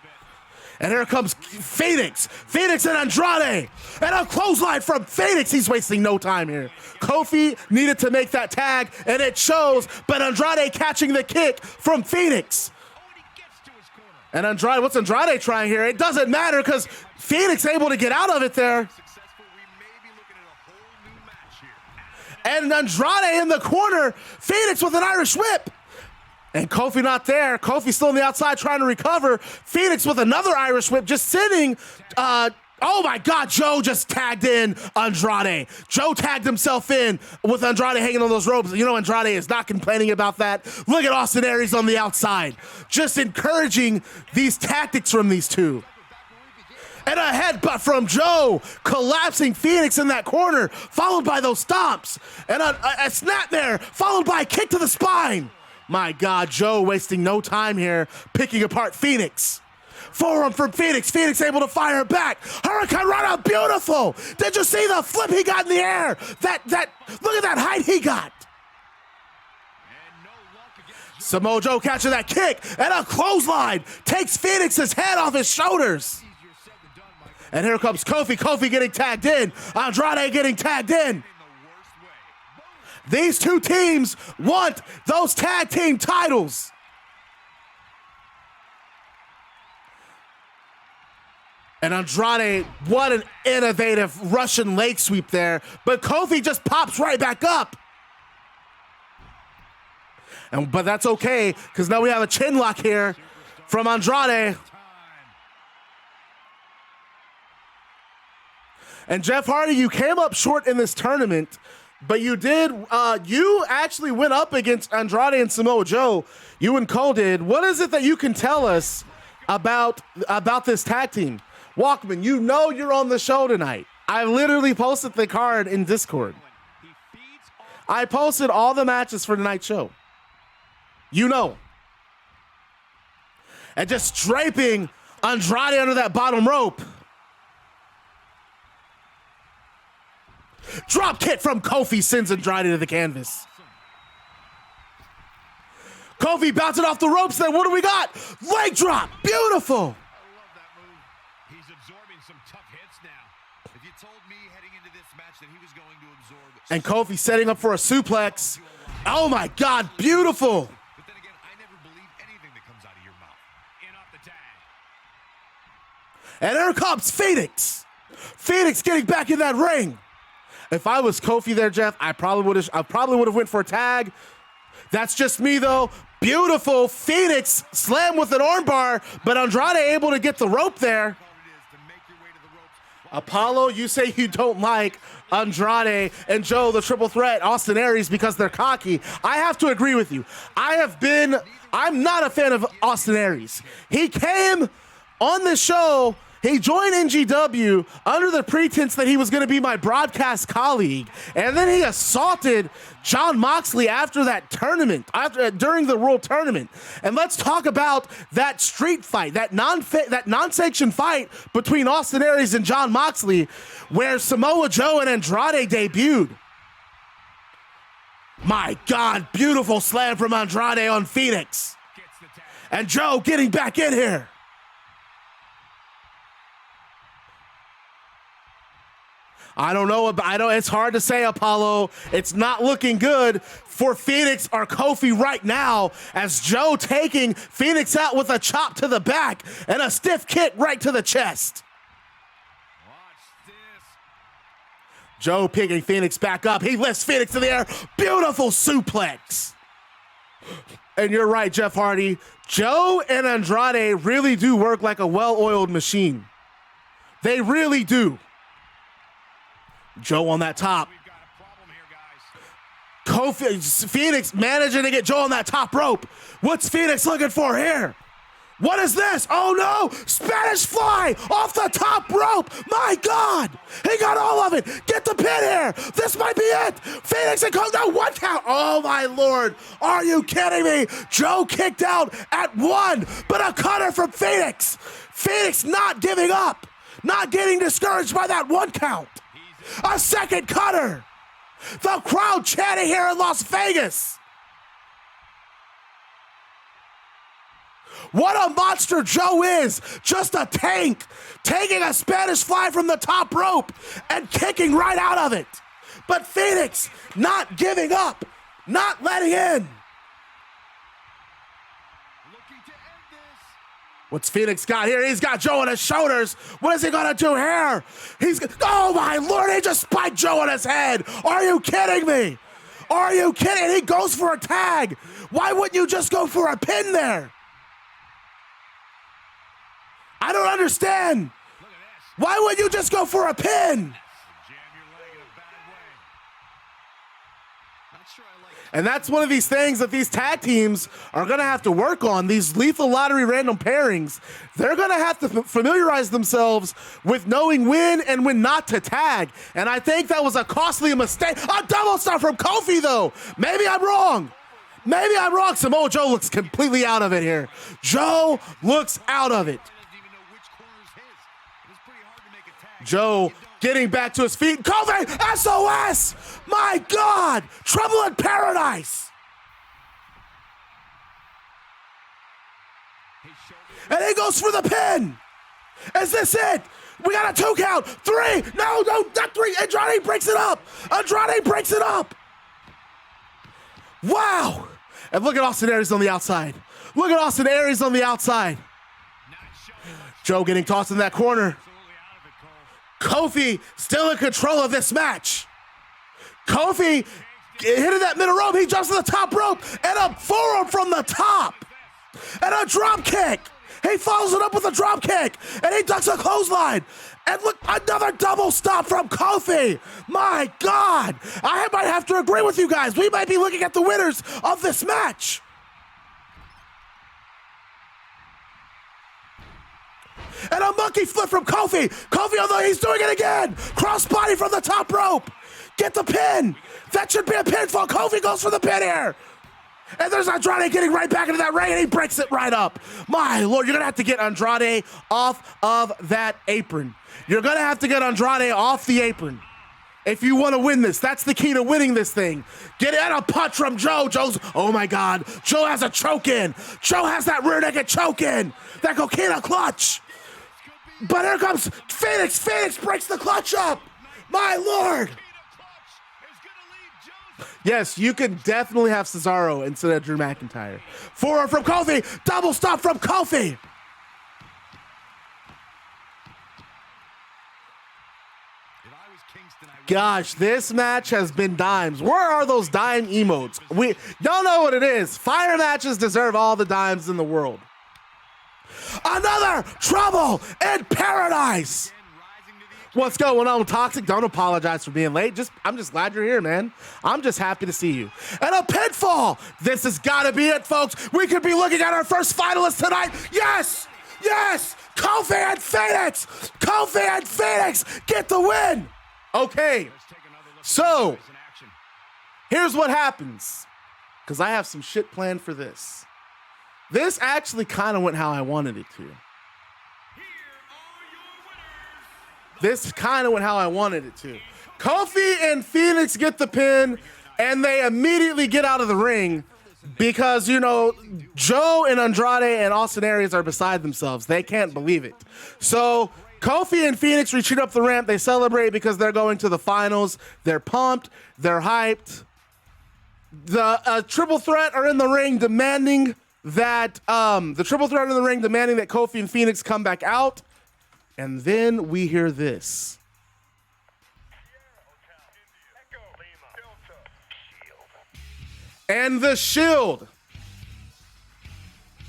And here comes Fenix. Fenix and Andrade. And a clothesline from Fenix. He's wasting no time here. Kofi needed to make that tag, and it shows. But Andrade catching the kick from Fenix. And Andrade, what's Andrade trying here? It doesn't matter because Fenix able to get out of it there. And Andrade in the corner. Fenix with an Irish whip. And Kofi not there. Kofi still on the outside trying to recover. Fenix with another Irish whip just sitting. Oh my God, Joe just tagged in Andrade. Joe tagged himself in with Andrade hanging on those ropes. You know, Andrade is not complaining about that. Look at Austin Aries on the outside. Just encouraging these tactics from these two. And a headbutt from Joe, collapsing Fenix in that corner, followed by those stomps. And a snap there, followed by a kick to the spine. My God, Joe wasting no time here, picking apart Fenix. Forearm from Fenix. Fenix able to fire back. Hurricane Rana, beautiful. Did you see the flip he got in the air? Look at that height he got. Samoa Joe catching that kick, and a clothesline takes Fenix's head off his shoulders. And here comes Kofi. Kofi getting tagged in. Andrade getting tagged in. These two teams want those tag team titles. And Andrade, what an innovative Russian leg sweep there. But Kofi just pops right back up. But that's okay, because now we have a chin lock here from Andrade. And Jeff Hardy, you came up short in this tournament, but you actually went up against Andrade and Samoa Joe. You and Cole did. What is it that you can tell us about this tag team? Walkman, you know you're on the show tonight. I literally posted the card in Discord. I posted all the matches for tonight's show. You know. And just draping Andrade under that bottom rope. Drop kick from Kofi sends Andrade to the canvas. Kofi bouncing off the ropes there. What do we got? Leg drop. Beautiful. I love that move. He's absorbing some tough hits now. If you told me heading into this match that he was going to absorb. And Kofi setting up for a suplex. Oh my God, beautiful. But then again, I never believe anything that comes out of your mouth. In off the tag. And here comes Fenix. Fenix getting back in that ring. If I was Kofi there, Jeff, I probably would have went for a tag. That's just me though. Beautiful Fenix slam with an armbar, but Andrade able to get the rope there. Apollo, you say you don't like Andrade and Joe, the triple threat, Austin Aries, because they're cocky. I have to agree with you. I'm not a fan of Austin Aries. He came on the show. He joined NGW under the pretense that he was going to be my broadcast colleague, and then he assaulted Jon Moxley after that tournament, during the World Tournament. And let's talk about that street fight, that non-sanctioned fight between Austin Aries and Jon Moxley, where Samoa Joe and Andrade debuted. My God, beautiful slam from Andrade on Fenix. And Joe getting back in here. I don't know. It's hard to say, Apollo. It's not looking good for Fenix or Kofi right now, as Joe taking Fenix out with a chop to the back and a stiff kick right to the chest. Watch this. Joe picking Fenix back up. He lifts Fenix in the air. Beautiful suplex. And you're right, Jeff Hardy. Joe and Andrade really do work like a well-oiled machine. They really do. Joe on that top. We've got a problem here, guys. Kofi, Fenix managing to get Joe on that top rope. What's Fenix looking for here? What is this? Oh no! Spanish fly off the top rope! My God! He got all of it! Get the pin here! This might be it! Fenix and Kofi, no, 1 count! Oh my Lord! Are you kidding me? Joe kicked out at 1, but a cutter from Fenix! Fenix not giving up! Not getting discouraged by that 1 count! A second cutter! The crowd chanting here in Las Vegas! What a monster Joe is! Just a tank, taking a Spanish fly from the top rope and kicking right out of it. But Fenix not giving up, not letting in. Looking to end this. What's Fenix got here? He's got Joe on his shoulders. What is he gonna do here? Oh my Lord, he just spiked Joe on his head. Are you kidding me? Are you kidding? He goes for a tag. Why wouldn't you just go for a pin there? I don't understand. Look at this. Why would you just go for a pin? Jam your leg in a bad way. Not sure I like it. And that's one of these things that these tag teams are going to have to work on, these lethal lottery random pairings. They're going to have to familiarize themselves with knowing when and when not to tag. And I think that was a costly mistake. A double star from Kofi, though. Maybe I'm wrong. Maybe I'm wrong. Samoa Joe looks completely out of it here. Joe looks out of it. Doesn't even know which corner is his. It's pretty hard to make a tag. Joe getting back to his feet. Kofi, SOS! My God! Trouble in paradise! His shoulder. And he goes for the pin! Is this it? We got a 2 count! 3! No, not 3! Andrade breaks it up! Andrade breaks it up! Wow! And look at Austin Aries on the outside. Look at Austin Aries on the outside. Not showing much. Joe getting tossed in that corner. Absolutely out of it, Cole. Kofi still in control of this match. Kofi hitting that middle rope. He jumps to the top rope and a forearm from the top and a drop kick. He follows it up with a drop kick and he ducks a clothesline. And look, another double stop from Kofi. My God, I might have to agree with you guys. We might be looking at the winners of this match. And a monkey flip from Kofi. Kofi, although he's doing it again. Crossbody from the top rope. Get the pin. That should be a pinfall. Kofi goes for the pin here. And there's Andrade getting right back into that ring, and he breaks it right up. My Lord, you're going to have to get Andrade off of that apron. You're going to have to get Andrade off the apron if you want to win this. That's the key to winning this thing. Get it, a punch from Joe. Oh my God. Joe has a choke in. Joe has that rear naked choke in. That coquina clutch. But here comes Fenix. Fenix breaks the clutch up. My Lord. Yes, you can definitely have Cesaro instead of Drew McIntyre. Forearm from Kofi. Double stop from Kofi. Gosh, this match has been dimes. Where are those dime emotes? We don't know what it is. Fire matches deserve all the dimes in the world. Another trouble in paradise. What's going on, Toxic? Don't apologize for being late. I'm just glad you're here, man. I'm just happy to see you. And a pinfall. This has got to be it, folks. We could be looking at our first finalist tonight. Yes! Yes! Kofi and Fenix! Kofi and Fenix get the win! Okay, so here's what happens. Because I have some shit planned for this. This actually kind of went how I wanted it to. This kind of went how I wanted it to. Kofi and Fenix get the pin, and they immediately get out of the ring because, you know, Joe and Andrade and Austin Aries are beside themselves. They can't believe it. So Kofi and Fenix retreat up the ramp. They celebrate because they're going to the finals. They're pumped. They're hyped. The triple threat are in the ring demanding that Kofi and Fenix come back out. And then we hear this. And the Shield.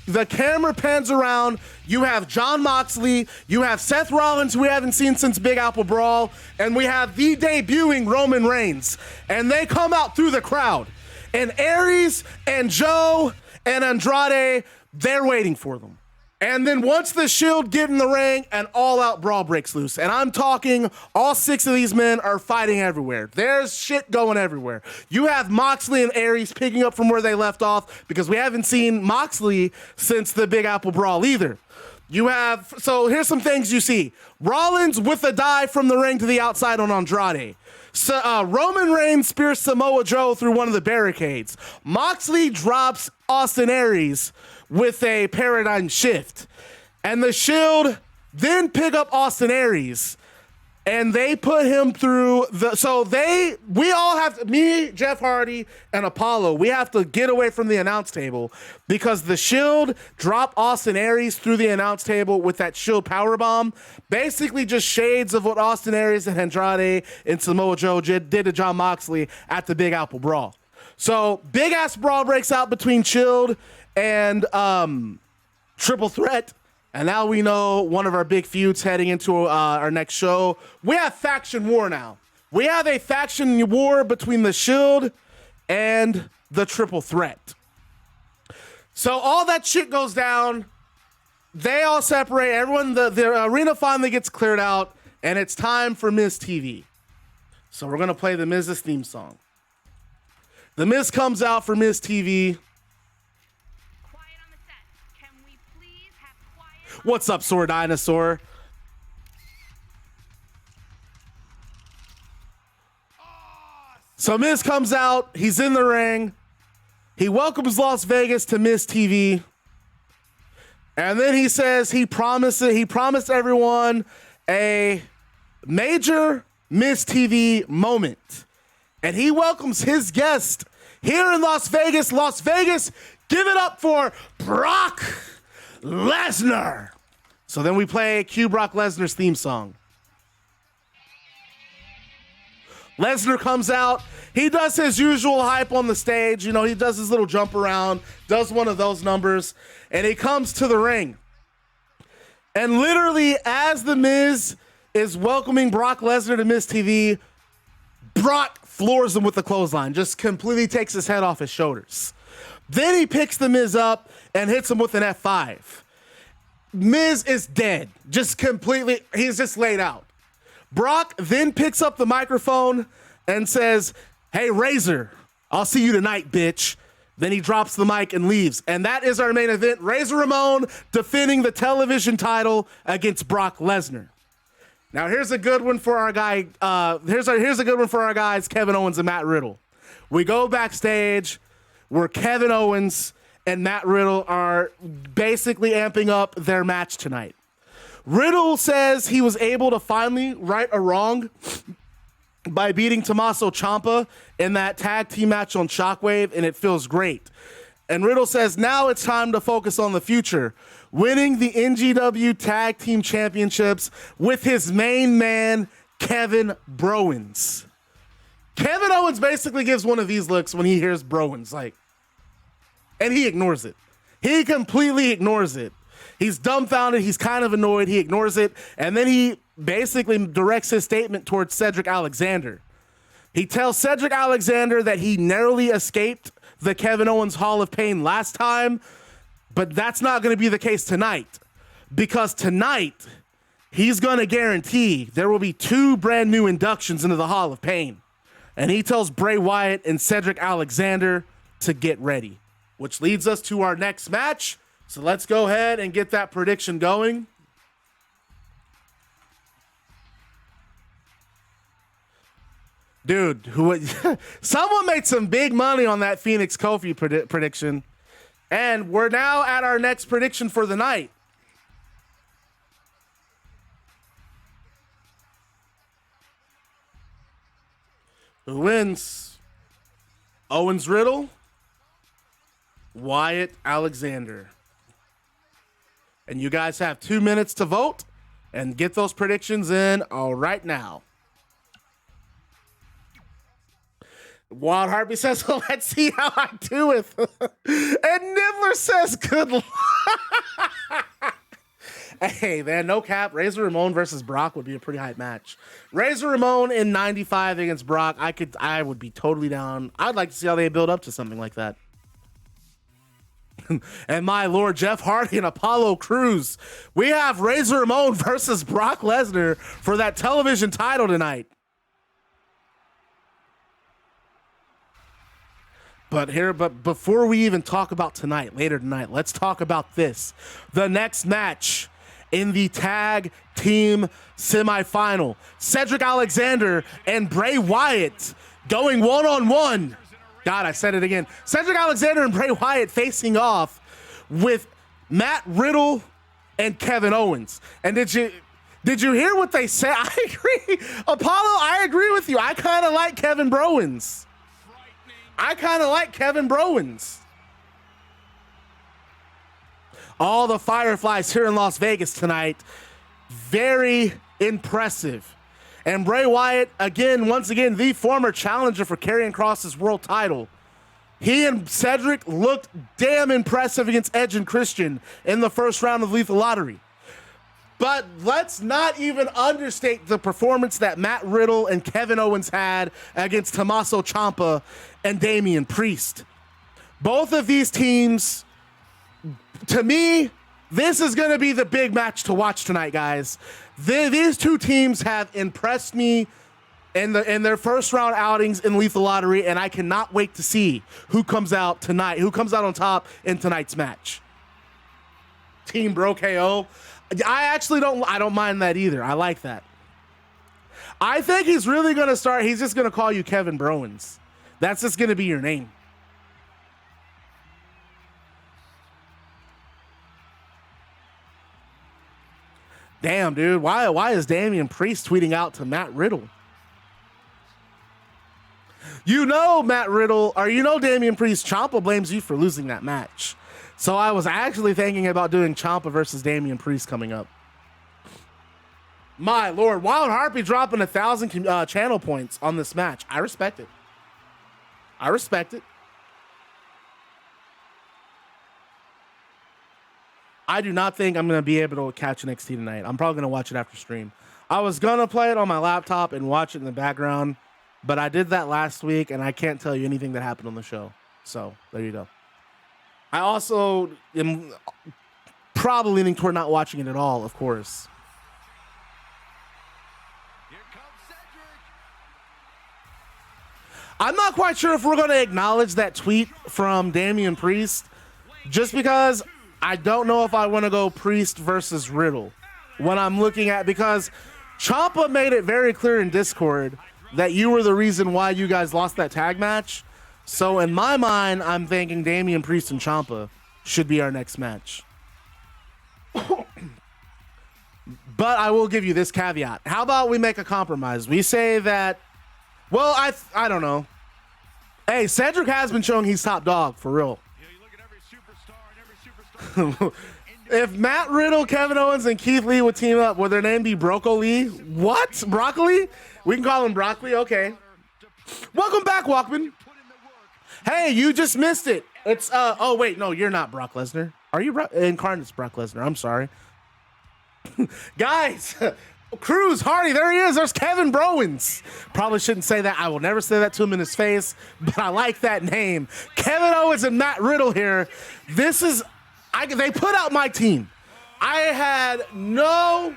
The camera pans around. You have Jon Moxley. You have Seth Rollins, who we haven't seen since Big Apple Brawl. And we have the debuting Roman Reigns. And they come out through the crowd. And Aries and Joe and Andrade, they're waiting for them. And then once the Shield get in the ring, an all-out brawl breaks loose. And I'm talking all 6 of these men are fighting everywhere. There's shit going everywhere. You have Moxley and Aries picking up from where they left off because we haven't seen Moxley since the Big Apple Brawl either. So here's some things you see. Rollins with a dive from the ring to the outside on Andrade. So, Roman Reigns spears Samoa Joe through one of the barricades. Moxley drops Austin Aries with a paradigm shift. And the Shield then pick up Austin Aries. And they put him through we all have to, me, Jeff Hardy, and Apollo, we have to get away from the announce table because the Shield drop Austin Aries through the announce table with that Shield powerbomb. Basically just shades of what Austin Aries and Andrade and Samoa Joe did to Jon Moxley at the Big Apple Brawl. So big ass brawl breaks out between Shield and Triple Threat. And now we know one of our big feuds heading into our next show. We have faction war now. We have a faction war between the Shield and the Triple Threat. So all that shit goes down. They all separate. Everyone, the arena finally gets cleared out, and it's time for Miz TV. So we're going to play the Miz's theme song. The Miz comes out for Miz TV. What's up, Sword Dinosaur? So Miz comes out. He's in the ring. He welcomes Las Vegas to Miz TV. And then he says he promised everyone a major Miz TV moment. And he welcomes his guest here in Las Vegas. Las Vegas, give it up for Brock Lesnar. So then we play cue Brock Lesnar's theme song. Lesnar comes out. He does his usual hype on the stage. You know, he does his little jump around, does one of those numbers, and he comes to the ring. And literally, as The Miz is welcoming Brock Lesnar to Miz TV, Brock floors him with the clothesline, just completely takes his head off his shoulders. Then he picks The Miz up and hits him with an F5. Miz is dead, just completely, he's just laid out. Brock then picks up the microphone and says, "Hey, Razor, I'll see you tonight, bitch." Then he drops the mic and leaves. And that is our main event. Razor Ramon defending the television title against Brock Lesnar. Now here's a good one for our guy. Here's a good one for our guys, Kevin Owens and Matt Riddle. We go backstage where Kevin Owens and Matt Riddle are basically amping up their match tonight. Riddle says he was able to finally right a wrong by beating Tommaso Ciampa in that tag team match on Shockwave, and it feels great. And Riddle says now it's time to focus on the future, winning the NGW Tag Team Championships with his main man, Kevin Browens. Kevin Owens basically gives one of these looks when he hears Browens, and he ignores it. He completely ignores it. He's dumbfounded. He's kind of annoyed. He ignores it. And then he basically directs his statement towards Cedric Alexander. He tells Cedric Alexander that he narrowly escaped the Kevin Owens Hall of Pain last time, but that's not going to be the case tonight. Because tonight, he's going to guarantee there will be 2 brand new inductions into the Hall of Pain. And he tells Bray Wyatt and Cedric Alexander to get ready. Which leads us to our next match. So let's go ahead and get that prediction going. Dude, someone made some big money on that Fenix Kofi prediction. And we're now at our next prediction for the night. Who wins? Owens, Riddle, Wyatt, Alexander. And you guys have 2 minutes to vote and get those predictions in right now. Wild Heartbeat says, well, let's see how I do it. And Nibbler says, good luck. Hey, man, no cap. Razor Ramon versus Brock would be a pretty hype match. Razor Ramon in 95 against Brock, I would be totally down. I'd like to see how they build up to something like that. And my Lord, Jeff Hardy and Apollo Crews. We have Razor Ramon versus Brock Lesnar for that television title tonight. But before we even talk about later tonight, let's talk about this. The next match in the tag team semifinal. Cedric Alexander and Bray Wyatt going one-on-one. God, I said it again. Cedric Alexander and Bray Wyatt facing off with Matt Riddle and Kevin Owens. And did you hear what they said? I agree. Apollo, I agree with you. I kind of like Kevin Browens. All the Fireflies here in Las Vegas tonight. Very impressive. And Bray Wyatt, once again, the former challenger for Karrion Kross's world title. He and Cedric looked damn impressive against Edge and Christian in the first round of Lethal Lottery. But let's not even understate the performance that Matt Riddle and Kevin Owens had against Tommaso Ciampa and Damian Priest. Both of these teams, to me, this is going to be the big match to watch tonight, guys. These two teams have impressed me in their first round outings in Lethal Lottery, and I cannot wait to see who comes out tonight, who comes out on top in tonight's match. Team Bro KO. I don't mind that either. I like that. I think he's really going to start. He's just going to call you Kevin Browens. That's just going to be your name. Damn, dude. Why is Damian Priest tweeting out to Matt Riddle? You know Damian Priest, Ciampa blames you for losing that match. So I was actually thinking about doing Ciampa versus Damian Priest coming up. My Lord, Wild Harpy dropping 1,000 channel points on this match. I respect it. I do not think I'm going to be able to catch NXT tonight. I'm probably going to watch it after stream. I was going to play it on my laptop and watch it in the background, but I did that last week, and I can't tell you anything that happened on the show. So there you go. I also am probably leaning toward not watching it at all, of course. Here comes Cedric. I'm not quite sure if we're going to acknowledge that tweet from Damian Priest, just because I don't know if I want to go Priest versus Riddle when I'm looking at, because Ciampa made it very clear in Discord that you were the reason why you guys lost that tag match. So in my mind, I'm thinking Damian Priest and Ciampa should be our next match. But I will give you this caveat. How about we make a compromise? We say that, well, I don't know. Hey, Cedric has been showing he's top dog, for real. Yeah, you look at every superstar. If Matt Riddle, Kevin Owens, and Keith Lee would team up, would their name be Broccoli? What? Broccoli? We can call him Broccoli? Okay. Welcome back, Walkman. Hey, you just missed it. It's, oh, wait, no, you're not Brock Lesnar. Are you Incarnate's Brock Lesnar? I'm sorry. Guys, Cruz, Hardy, there he is. There's Kevin Browens. Probably shouldn't say that. I will never say that to him in his face, but I like that name. Kevin Owens and Matt Riddle here. This is, they put out my team. I had no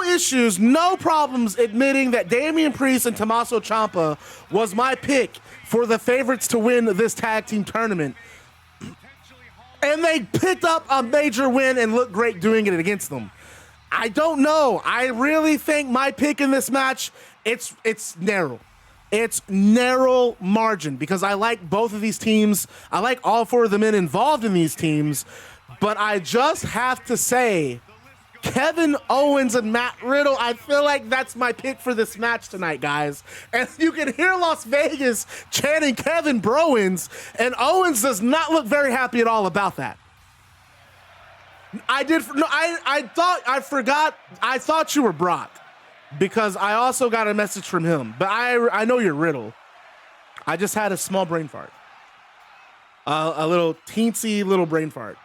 issues, no problems admitting that Damian Priest and Tommaso Ciampa was my pick for the favorites to win this tag team tournament. And they picked up a major win and looked great doing it against them. I don't know. I really think my pick in this match, it's narrow. It's narrow margin because I like both of these teams. I like all four of the men involved in these teams. But I just have to say Kevin Owens and Matt Riddle. I feel like that's my pick for this match tonight, guys. And you can hear Las Vegas chanting Kevin Browens, and Owens does not look very happy at all about that. I thought you were Brock because I also got a message from him, but I know you're Riddle. I just had a small brain fart. A little teensy little brain fart.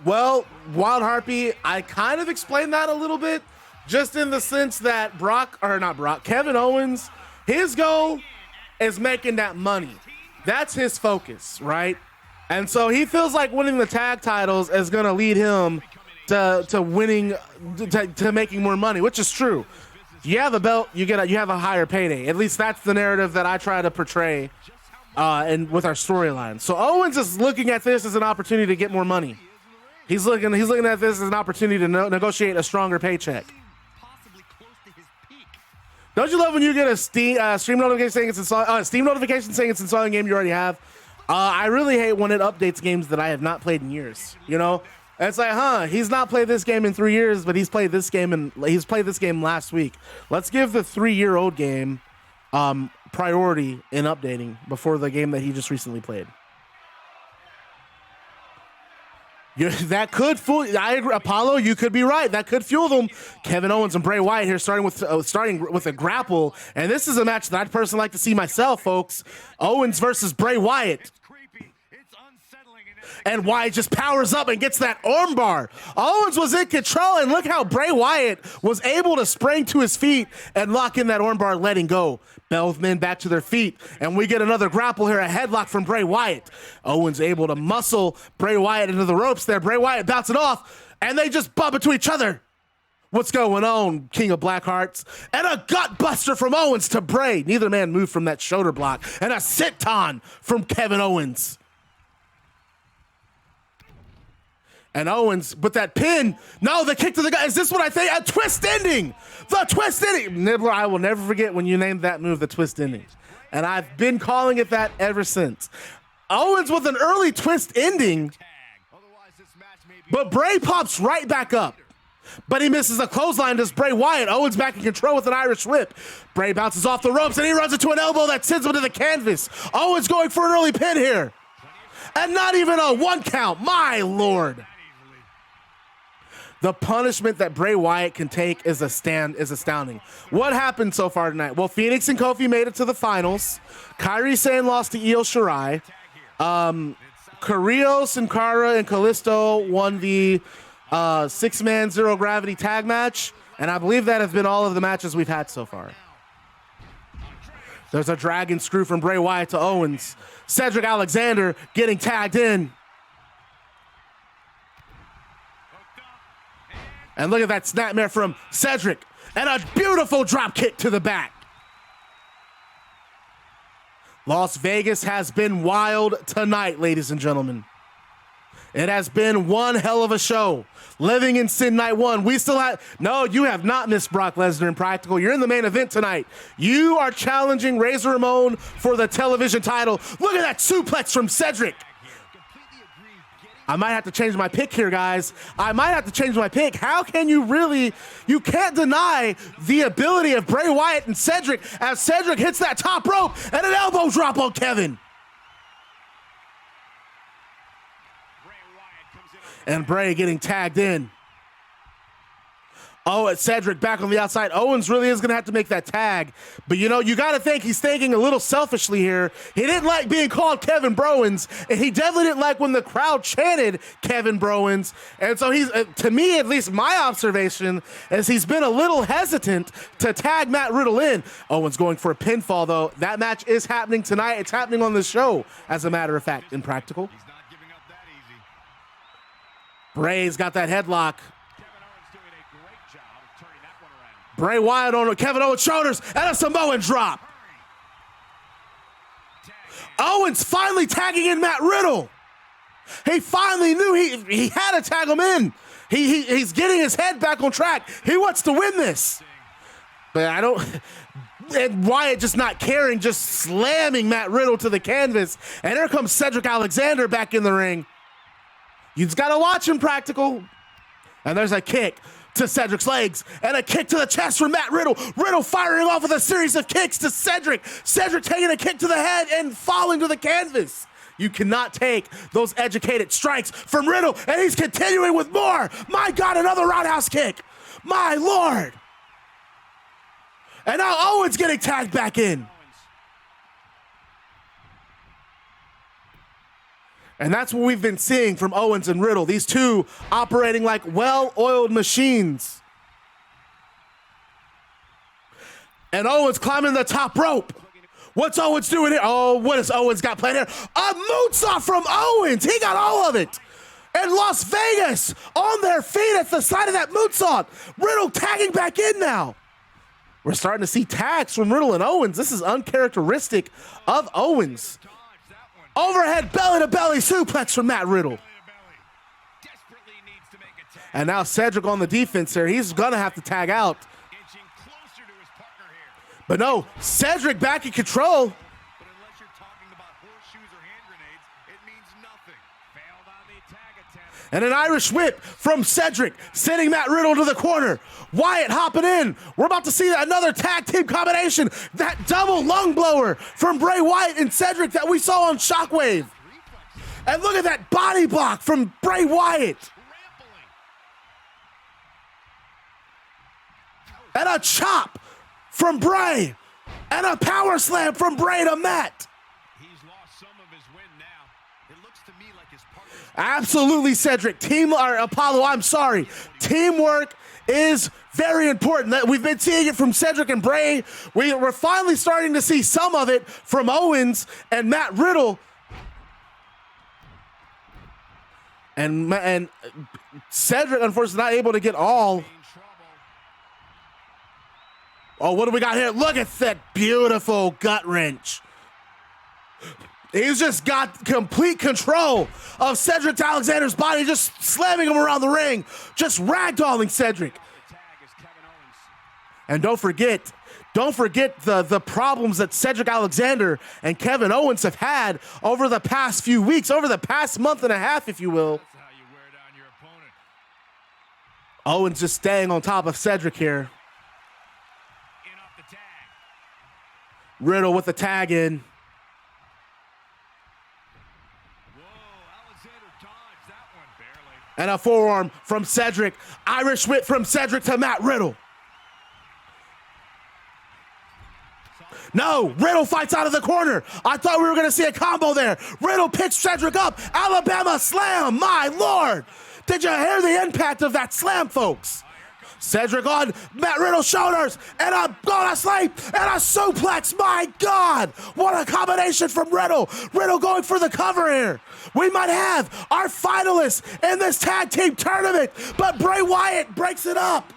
Well, Wild Harpy, I kind of explained that a little bit, just in the sense that Kevin Owens, his goal is making that money. That's his focus, right? And so he feels like winning the tag titles is going to lead him to making more money, which is true. You have a belt, you have a higher payday. At least that's the narrative that I try to portray and with our storyline. So Owens is looking at this as an opportunity to get more money. He's looking at this as an opportunity to negotiate a stronger paycheck. Don't you love when you get a Steam notification saying it's installing a game you already have? I really hate when it updates games that I have not played in years. You know, and it's like, he's not played this game in 3 years, but he's played this game last week. Let's give the 3-year-old game priority in updating before the game that he just recently played. That could fool. I agree, Apollo. You could be right. That could fuel them. Kevin Owens and Bray Wyatt here, starting with a grapple, and this is a match that I'd personally like to see myself, folks. Owens versus Bray Wyatt, and Wyatt just powers up and gets that armbar. Owens was in control, and look how Bray Wyatt was able to spring to his feet and lock in that armbar, letting go. Both men back to their feet, and we get another grapple here, a headlock from Bray Wyatt. Owens able to muscle Bray Wyatt into the ropes there. Bray Wyatt bouncing off, and they just bump into each other. What's going on, King of Blackhearts? And a gut buster from Owens to Bray. Neither man moved from that shoulder block, and a senton from Kevin Owens. And Owens with that pin. No, the kick to the gut. Is this what I think? A twist ending. The twist ending. Nibbler, I will never forget when you named that move the twist ending. And I've been calling it that ever since. Owens with an early twist ending. But Bray pops right back up. But he misses a clothesline to Bray Wyatt. Owens back in control with an Irish whip. Bray bounces off the ropes and he runs into an elbow that sends him to the canvas. Owens going for an early pin here. And not even a 1 count. My Lord. The punishment that Bray Wyatt can take is astounding. What happened so far tonight? Well, Fenix and Kofi made it to the finals. Kairi Sane lost to Io Shirai. Carillo, Cara, and Kalisto won the 6-man zero gravity tag match. And I believe that has been all of the matches we've had so far. There's a dragon screw from Bray Wyatt to Owens. Cedric Alexander getting tagged in. And look at that snapmare from Cedric. And a beautiful drop kick to the back. Las Vegas has been wild tonight, ladies and gentlemen. It has been one hell of a show. Living in Sin Night 1. We still have... No, you have not missed Brock Lesnar in Practical. You're in the main event tonight. You are challenging Razor Ramon for the television title. Look at that suplex from Cedric. I might have to change my pick here, guys. I might have to change my pick. How can you really... You can't deny the ability of Bray Wyatt and Cedric as Cedric hits that top rope and an elbow drop on Kevin. And Bray getting tagged in. Oh, it's Cedric back on the outside. Owens really is going to have to make that tag. But, you know, you got to think he's thinking a little selfishly here. He didn't like being called Kevin Browens, and he definitely didn't like when the crowd chanted Kevin Browens. And so he's, to me, at least my observation, is he's been a little hesitant to tag Matt Riddle in. Owens going for a pinfall, though. That match is happening tonight. It's happening on the show, as a matter of fact, in Practical. He's not giving up that easy. Bray's got that headlock. Bray Wyatt on Kevin Owens' shoulders and a Samoan drop. Owens finally tagging in Matt Riddle. He finally knew he had to tag him in. He's getting his head back on track. He wants to win this. But And Wyatt just not caring, just slamming Matt Riddle to the canvas. And here comes Cedric Alexander back in the ring. You just gotta watch him, Practical. And there's a kick to Cedric's legs and a kick to the chest from Matt Riddle. Riddle firing off with a series of kicks to Cedric. Cedric taking a kick to the head and falling to the canvas. You cannot take those educated strikes from Riddle, and he's continuing with more. My God, another roundhouse kick. My Lord. And now Owens getting tagged back in. And that's what we've been seeing from Owens and Riddle. These two operating like well-oiled machines. And Owens climbing the top rope. What's Owens doing here? Oh, what has Owens got planned here? A moonsault from Owens. He got all of it. And Las Vegas on their feet at the side of that moonsault. Riddle tagging back in now. We're starting to see tags from Riddle and Owens. This is uncharacteristic of Owens. Overhead belly-to-belly suplex from Matt Riddle. And now Cedric on the defense here. He's going to have to tag out. But no, Cedric back in control. But unless you're talking about horseshoes or hand grenades, it means nothing. Failed on the tag attempt. And an Irish whip from Cedric, sending Matt Riddle to the corner. Wyatt hopping in. We're about to see another tag team combination. That double lung blower from Bray Wyatt and Cedric that we saw on Shockwave. And look at that body block from Bray Wyatt. And a chop from Bray. And a power slam from Bray to Matt. He's lost some of his win now. It looks to me like his partner. Absolutely, Cedric. Apollo, I'm sorry. Teamwork is very important. We've been seeing it from Cedric and Bray. We're finally starting to see some of it from Owens and Matt Riddle. And Cedric, unfortunately, not able to get all. Oh, what do we got here? Look at that beautiful gut wrench. He's just got complete control of Cedric Alexander's body, just slamming him around the ring, just ragdolling Cedric. And don't forget the problems that Cedric Alexander and Kevin Owens have had over the past few weeks, over the past month and a half, if you will. That's how you wear down your opponent. Owens just staying on top of Cedric here. In off the tag. Riddle with the tag in. And a forearm from Cedric. Irish whip from Cedric to Matt Riddle. No, Riddle fights out of the corner. I thought we were going to see a combo there. Riddle picks Cedric up. Alabama slam. My Lord. Did you hear the impact of that slam, folks? Cedric on Matt Riddle's shoulders. And a sleep and a suplex. My God. What a combination from Riddle. Riddle going for the cover here. We might have our finalists in this tag team tournament. But Bray Wyatt breaks it up.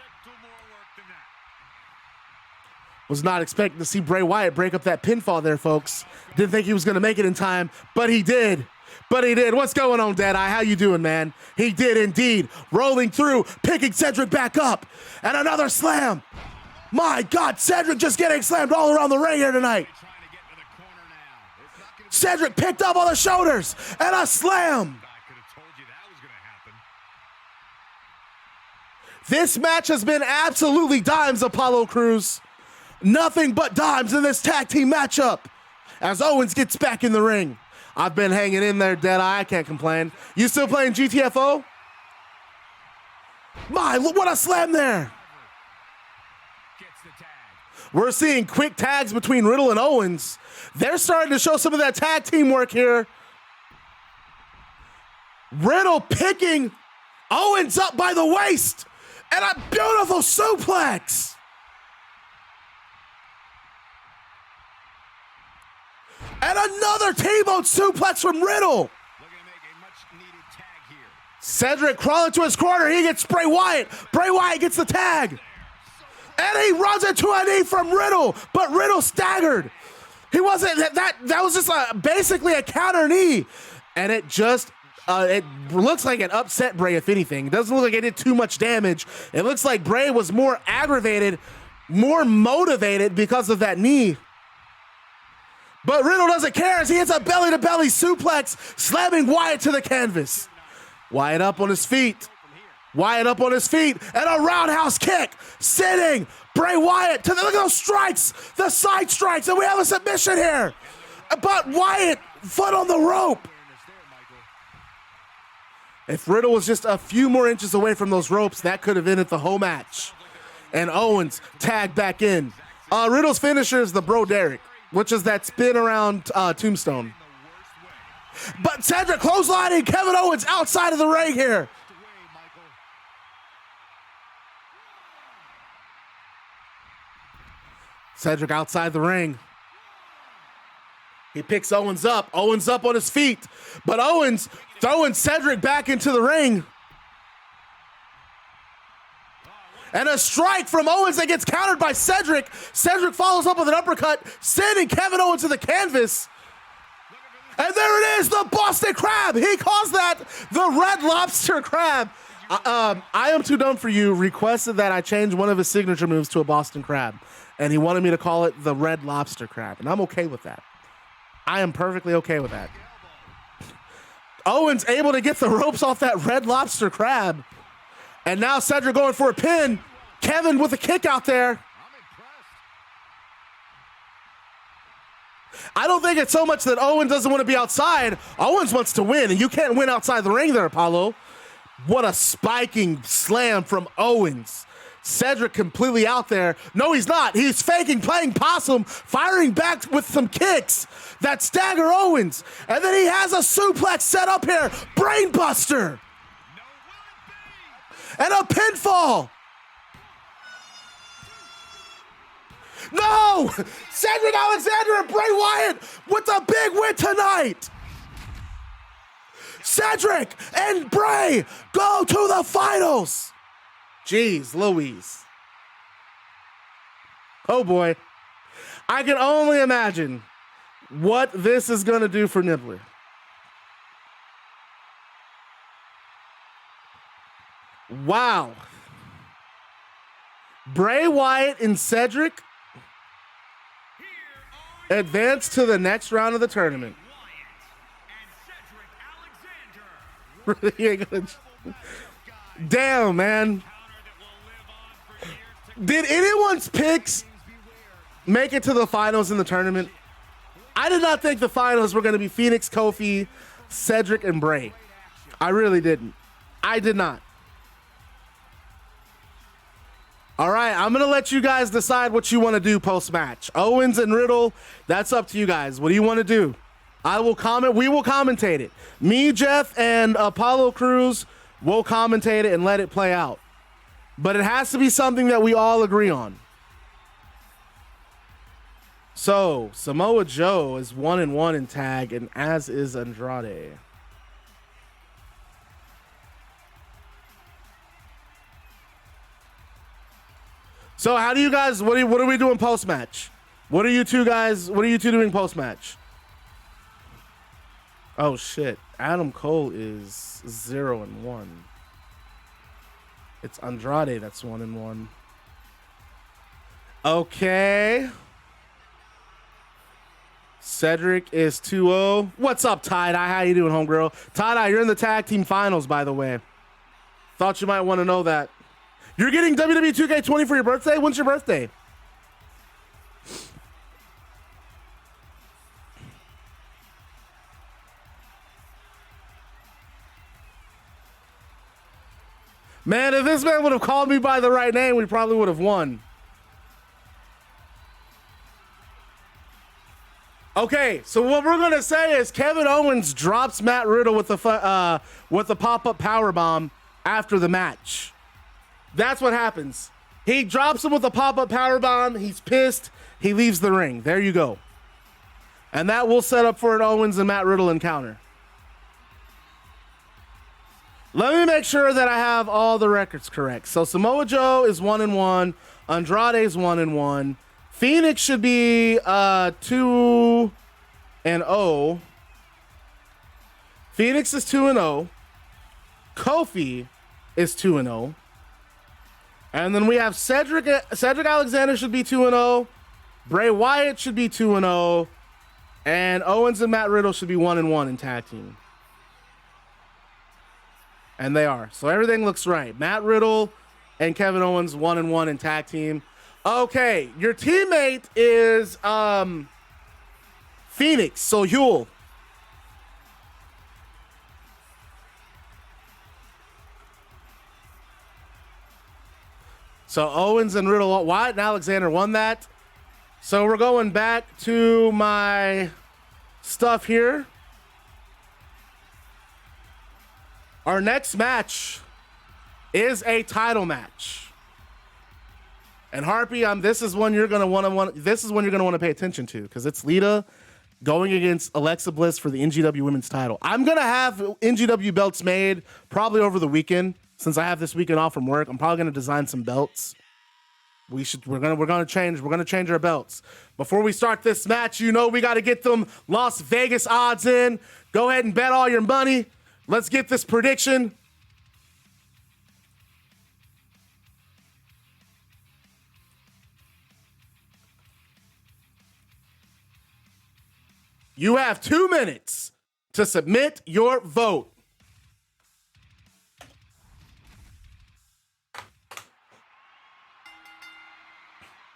Was not expecting to see Bray Wyatt break up that pinfall there, folks. Didn't think he was going to make it in time, but he did. What's going on, Deadeye? How you doing, man? He did indeed. Rolling through, picking Cedric back up. And another slam. My God, Cedric just getting slammed all around the ring here tonight. Cedric picked up on the shoulders and a slam. This match has been absolutely dimes, Apollo Crews. Nothing but dimes in this tag team matchup as Owens gets back in the ring. I've been hanging in there, Deadeye. I can't complain. You still playing GTFO? My, what a slam there. We're seeing quick tags between Riddle and Owens. They're starting to show some of that tag team work here. Riddle picking Owens up by the waist and a beautiful suplex. And another T-bone suplex from Riddle. Cedric crawling to his corner. He gets Bray Wyatt. Bray Wyatt gets the tag. And he runs into a knee from Riddle. But Riddle staggered. He wasn't, that was just basically a counter knee. And it just, it looks like it upset Bray, if anything. It doesn't look like it did too much damage. It looks like Bray was more aggravated more motivated because of that knee. But Riddle doesn't care as he hits a belly-to-belly suplex, slamming Wyatt to the canvas. Wyatt up on his feet. Wyatt up on his feet, and a roundhouse kick, sitting Bray Wyatt to the, look at those strikes, the side strikes, and we have a submission here. But Wyatt, foot on the rope. If Riddle was just a few more inches away from those ropes, that could have ended the whole match. And Owens tagged back in. Riddle's finisher is the Bro Derek, which is that spin around tombstone. But Cedric clotheslining Kevin Owens outside of the ring here. Cedric outside the ring. He picks Owens up. Owens up on his feet. But Owens throwing Cedric back into the ring. And a strike from Owens that gets countered by Cedric. Cedric follows up with an uppercut, sending Kevin Owens to the canvas. And there it is, the Boston Crab. He calls that the Red Lobster Crab. I Am Too Dumb For You requested that I change one of his signature moves to a Boston Crab. And he wanted me to call it the Red Lobster Crab. And I'm okay with that. I am perfectly okay with that. Owens able to get the ropes off that Red Lobster Crab. And now Cedric going for a pin. Kevin with a kick out there. I don't think it's so much that Owens doesn't want to be outside. Owens wants to win, and you can't win outside the ring there, Apollo. What a spiking slam from Owens. Cedric completely out there. No, he's not. He's faking, playing possum, firing back with some kicks that stagger Owens. And then he has a suplex set up here. Brainbuster. And a pinfall. No! Cedric Alexander and Bray Wyatt with a big win tonight. Cedric and Bray go to the finals. Jeez Louise. Oh boy. I can only imagine what this is going to do for Nibbler. Wow. Bray Wyatt and Cedric advance to the next round of the tournament. Damn, man. Did anyone's picks make it to the finals in the tournament? I did not think the finals were going to be Fenix, Kofi, Cedric, and Bray. I really didn't. I did not. All right, I'm going to let you guys decide what you want to do post-match. Owens and Riddle, that's up to you guys. What do you want to do? I will comment. We will commentate it. Me, Jeff, and Apollo Crews will commentate it and let it play out. But it has to be something that we all agree on. So, Samoa Joe is 1-1 in tag, and as is Andrade. So how do you guys, what are we doing post-match? What are you two doing post-match? Oh shit, Adam Cole is 0-1. It's Andrade that's 1-1. Okay. Cedric is 2-0. What's up, Tie-Dye? How you doing, homegirl? Tie-Dye, you're in the tag team finals, by the way. Thought you might want to know that. You're getting WWE 2K20 for your birthday? When's your birthday? Man, if this man would have called me by the right name, we probably would have won. Okay, so what we're gonna say is Kevin Owens drops Matt Riddle with the pop-up powerbomb after the match. That's what happens. He drops him with a pop-up powerbomb. He's pissed. He leaves the ring. There you go. And that will set up for an Owens and Matt Riddle encounter. Let me make sure that I have all the records correct. So Samoa Joe is 1-1. Andrade is 1-1. Fenix should be 2-0. Fenix is 2-0. Kofi is 2-0. And then we have Cedric Alexander should be 2-0. Bray Wyatt should be 2-0. And Owens and Matt Riddle should be 1-1 in tag team. And they are. So everything looks right. Matt Riddle and Kevin Owens 1-1 in tag team. Okay, your teammate is Fenix, so Huel. So Owens and Riddle, Wyatt and Alexander won that. So we're going back to my stuff here. Our next match is a title match. And Harpy, this is one you're gonna want to pay attention to because it's Lita going against Alexa Bliss for the NGW Women's title. I'm gonna have NGW belts made probably over the weekend. Since I have this weekend off from work, I'm probably gonna design some belts. We're gonna change our belts. Before we start this match, you know we gotta get them Las Vegas odds in. Go ahead and bet all your money. Let's get this prediction. You have 2 minutes to submit your vote.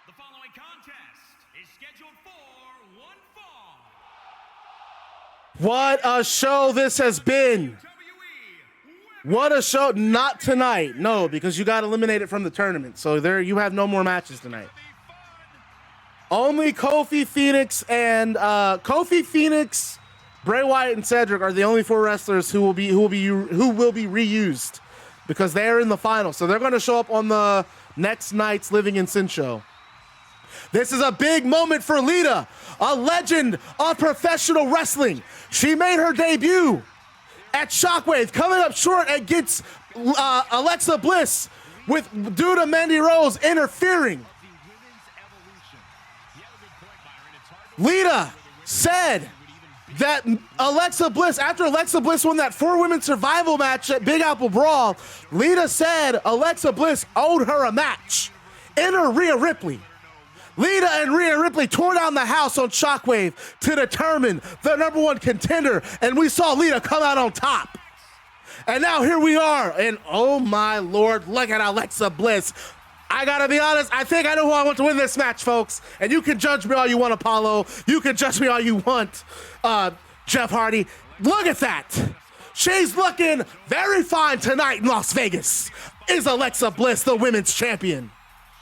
The following contest is scheduled for one fall. What a show this has been. What a show. Not tonight. No, because you got eliminated from the tournament. So there you have no more matches tonight. Only Kofi, Fenix, and Fenix, Bray Wyatt, and Cedric are the only 4 wrestlers who will be reused because they're in the final. So they're going to show up on the next night's Living in Sin show. This is a big moment for Lita, a legend of professional wrestling. She made her debut at Shockwave, coming up short against Alexa Bliss due to Mandy Rose interfering. Lita said that Alexa Bliss, after Alexa Bliss won that 4-women survival match at Big Apple Brawl, Lita said Alexa Bliss owed her a match. Enter Rhea Ripley. Lita and Rhea Ripley tore down the house on Shockwave to determine the #1 contender, and we saw Lita come out on top. And now here we are, and oh my Lord, look at Alexa Bliss. I gotta be honest, I think I know who I want to win this match, folks. And you can judge me all you want, Apollo. You can judge me all you want, Jeff Hardy. Look at that. She's looking very fine tonight in Las Vegas. Is Alexa Bliss the women's champion?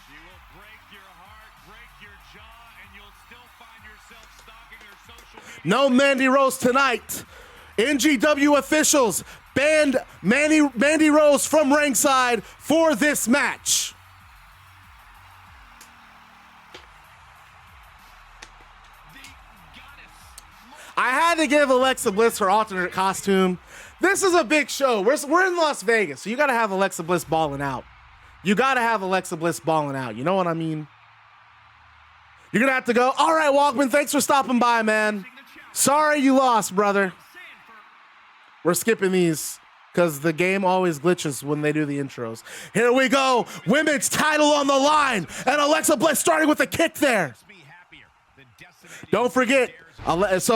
She will break your heart, break your jaw, and you'll still find yourself stalking her social media. No Mandy Rose tonight. NGW officials banned Mandy Rose from ringside for this match. I had to give Alexa Bliss her alternate costume. This is a big show. We're in Las Vegas, so you got to have Alexa Bliss balling out. You got to have Alexa Bliss balling out. You know what I mean? You're going to have to go, all right, Walkman, thanks for stopping by, man. Sorry you lost, brother. We're skipping these because the game always glitches when they do the intros. Here we go. Women's title on the line. And Alexa Bliss starting with a kick there. Don't forget, as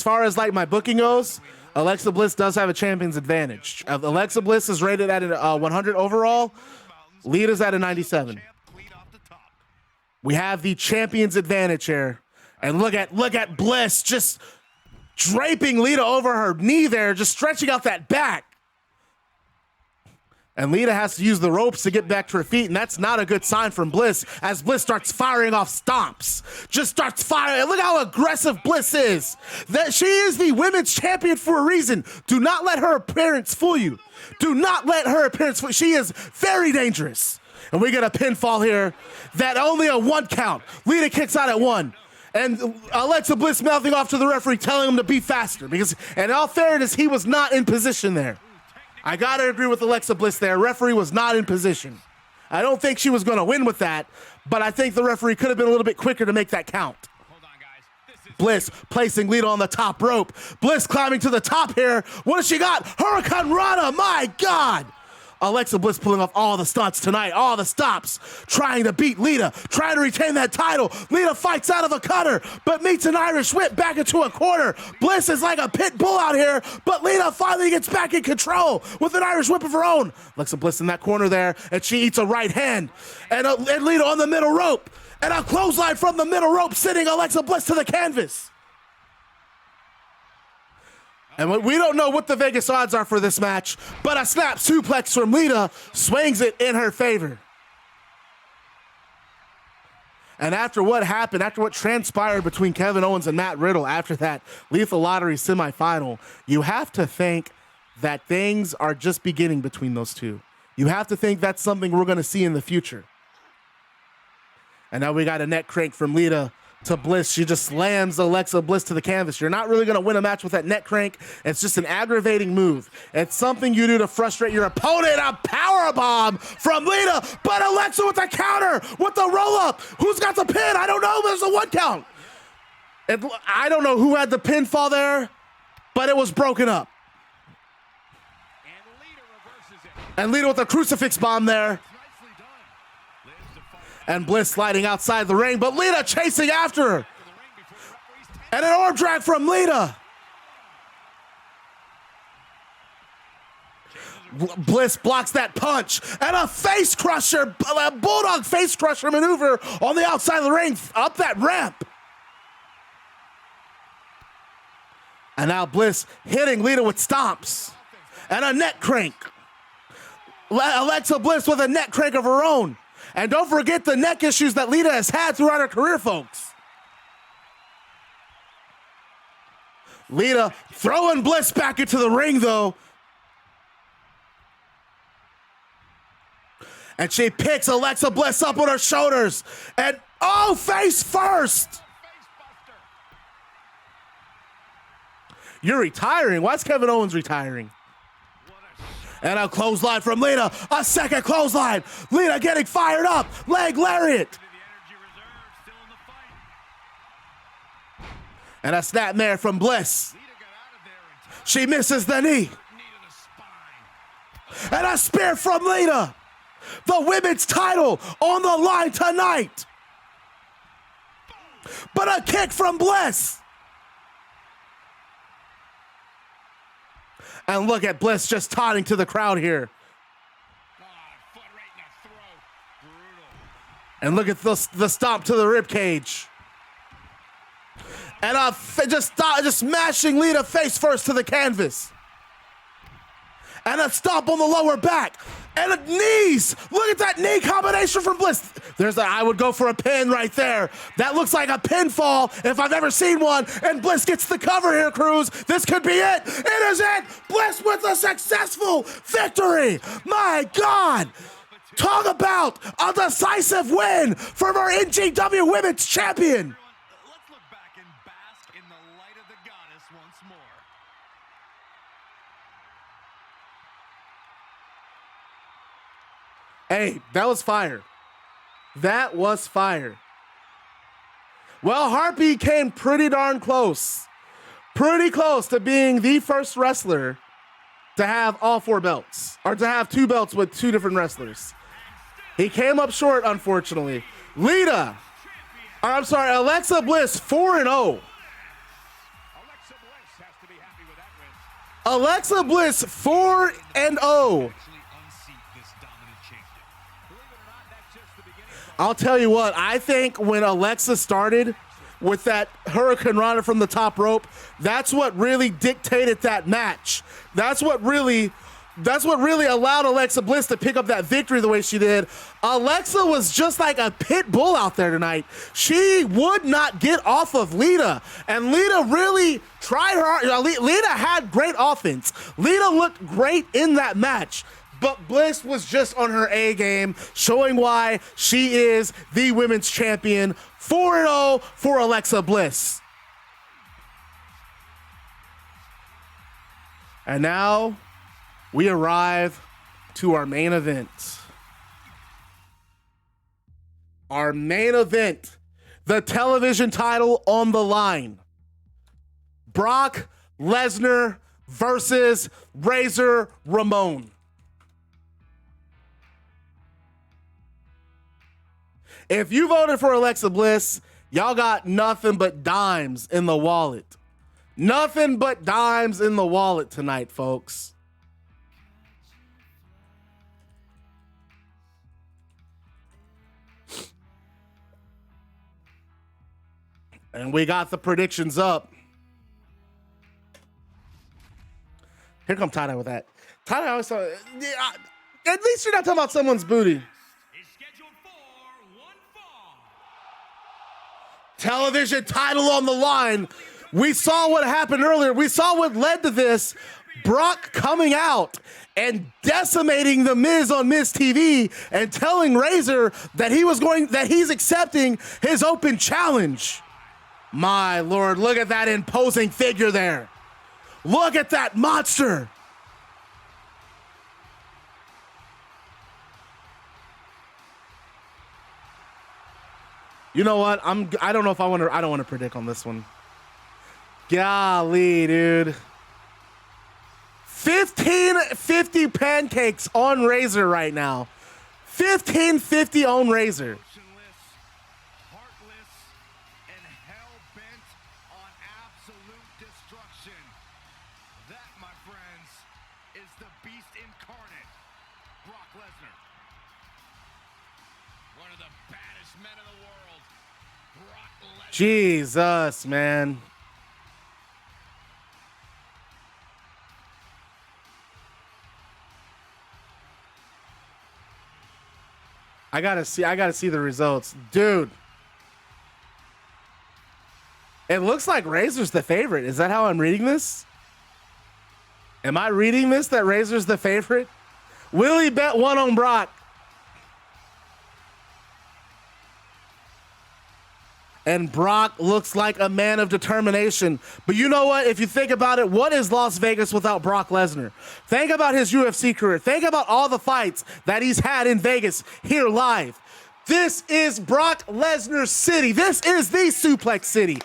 far as like my booking goes, Alexa Bliss does have a champion's advantage. Alexa Bliss is rated at a 100 overall. Lita's at a 97. We have the champion's advantage here. And look at Bliss just draping Lita over her knee there, just stretching out that back. And Lita has to use the ropes to get back to her feet, and that's not a good sign from Bliss as Bliss starts firing off stomps. Just starts firing. Look how aggressive Bliss is. That she is the women's champion for a reason. Do not let her appearance fool you. Do not let her appearance fool you. She is very dangerous. And we get a pinfall here that only a 1 count. Lita kicks out at 1. And Alexa Bliss mouthing off to the referee, telling him to be faster because, in all fairness, he was not in position there. I gotta agree with Alexa Bliss there. Referee was not in position. I don't think she was gonna win with that, but I think the referee could have been a little bit quicker to make that count. Bliss placing Lita on the top rope. Bliss climbing to the top here. What has she got? Hurricane Rana, my God. Alexa Bliss pulling off all the stunts tonight, all the stops, trying to beat Lita, trying to retain that title. Lita fights out of a cutter, but meets an Irish whip back into a corner. Bliss is like a pit bull out here, but Lita finally gets back in control with an Irish whip of her own. Alexa Bliss in that corner there, and she eats a right hand. And Lita on the middle rope, and a clothesline from the middle rope, sending Alexa Bliss to the canvas. And we don't know what the Vegas odds are for this match, but a snap suplex from Lita swings it in her favor. And after what happened, after what transpired between Kevin Owens and Matt Riddle after that Lethal Lottery semifinal, you have to think that things are just beginning between those two. You have to think that's something we're going to see in the future. And now we got a neck crank from Lita to Bliss. She just slams Alexa Bliss to the canvas. You're not really going to win a match with that neck crank. It's just an aggravating move. It's something you do to frustrate your opponent. A power bomb from Lita, but Alexa with the counter, with the roll up. Who's got the pin? I don't know. There's a 1 count. I don't know who had the pinfall there, but it was broken up. And Lita with a crucifix bomb there. And Bliss sliding outside the ring, but Lita chasing after her. And an arm drag from Lita. Bliss blocks that punch. And a face crusher, a bulldog face crusher maneuver on the outside of the ring, up that ramp. And now Bliss hitting Lita with stomps. And a neck crank. Alexa Bliss with a neck crank of her own. And don't forget the neck issues that Lita has had throughout her career, folks. Lita throwing Bliss back into the ring, though. And she picks Alexa Bliss up on her shoulders. And, oh, face first. You're retiring? Why is Kevin Owens retiring? And a clothesline from Lita. A second clothesline. Lita getting fired up. Leg lariat. And a snapmare from Bliss. She misses the knee. And a spear from Lita. The women's title on the line tonight. But a kick from Bliss. And look at Bliss just taunting to the crowd here. And look at the stomp to the rib cage. And just smashing Lita face first to the canvas. And a stomp on the lower back. And a knees. Look at that knee combination from Bliss. I would go for a pin right there. That looks like a pinfall if I've ever seen one. And Bliss gets the cover here, Cruz. This could be it. It is it. Bliss with a successful victory. My God. Talk about a decisive win from our NGW Women's Champion. Let's look back and bask in the light of the goddess once more. Hey, that was fire. That was fire. Well, Harpy came pretty darn close. Pretty close to being the first wrestler to have all 4 belts. Or to have 2 belts with 2 different wrestlers. He came up short, unfortunately. Alexa Bliss, 4-0. Alexa Bliss, 4-0. I'll tell you what, I think when Alexa started with that Hurricane Rana from the top rope, that's what really dictated that match. That's what really allowed Alexa Bliss to pick up that victory the way she did. Alexa was just like a pit bull out there tonight. She would not get off of Lita, and Lita really tried her. Lita had great offense. Lita looked great in that match. But Bliss was just on her A game, showing why she is the women's champion. 4-0 for Alexa Bliss. And now we arrive to our main event. Our main event, the television title on the line. Brock Lesnar versus Razor Ramon. If you voted for Alexa Bliss, y'all got nothing but dimes in the wallet. Nothing but dimes in the wallet tonight, folks. And we got the predictions up. Here come Ty with that. Ty always at least you're not talking about someone's booty. Is scheduled for one fall. Television title on the line. We saw what happened earlier. We saw what led to this. Brock coming out and decimating the Miz on Miz TV and telling Razor that he's accepting his open challenge. My Lord, look at that imposing figure there. Look at that monster. You know what? I don't know if I don't want to predict on this one. Golly, dude. 1550 pancakes on Razor right now. 1550 on Razor. Emotionless, heartless, and hell-bent on absolute destruction. That, my friends, is the beast incarnate, Brock Lesnar. One of the baddest men in the world, Brock Lesnar. Jesus, man. I gotta see the results. Dude. It looks like Razor's the favorite. Is that how I'm reading this? Am I reading this that Razor's the favorite? Will he bet one on Brock? And Brock looks like a man of determination. But you know what? If you think about it, what is Las Vegas without Brock Lesnar? Think about his UFC career. Think about all the fights that he's had in Vegas here live. This is Brock Lesnar's city. This is the Suplex City.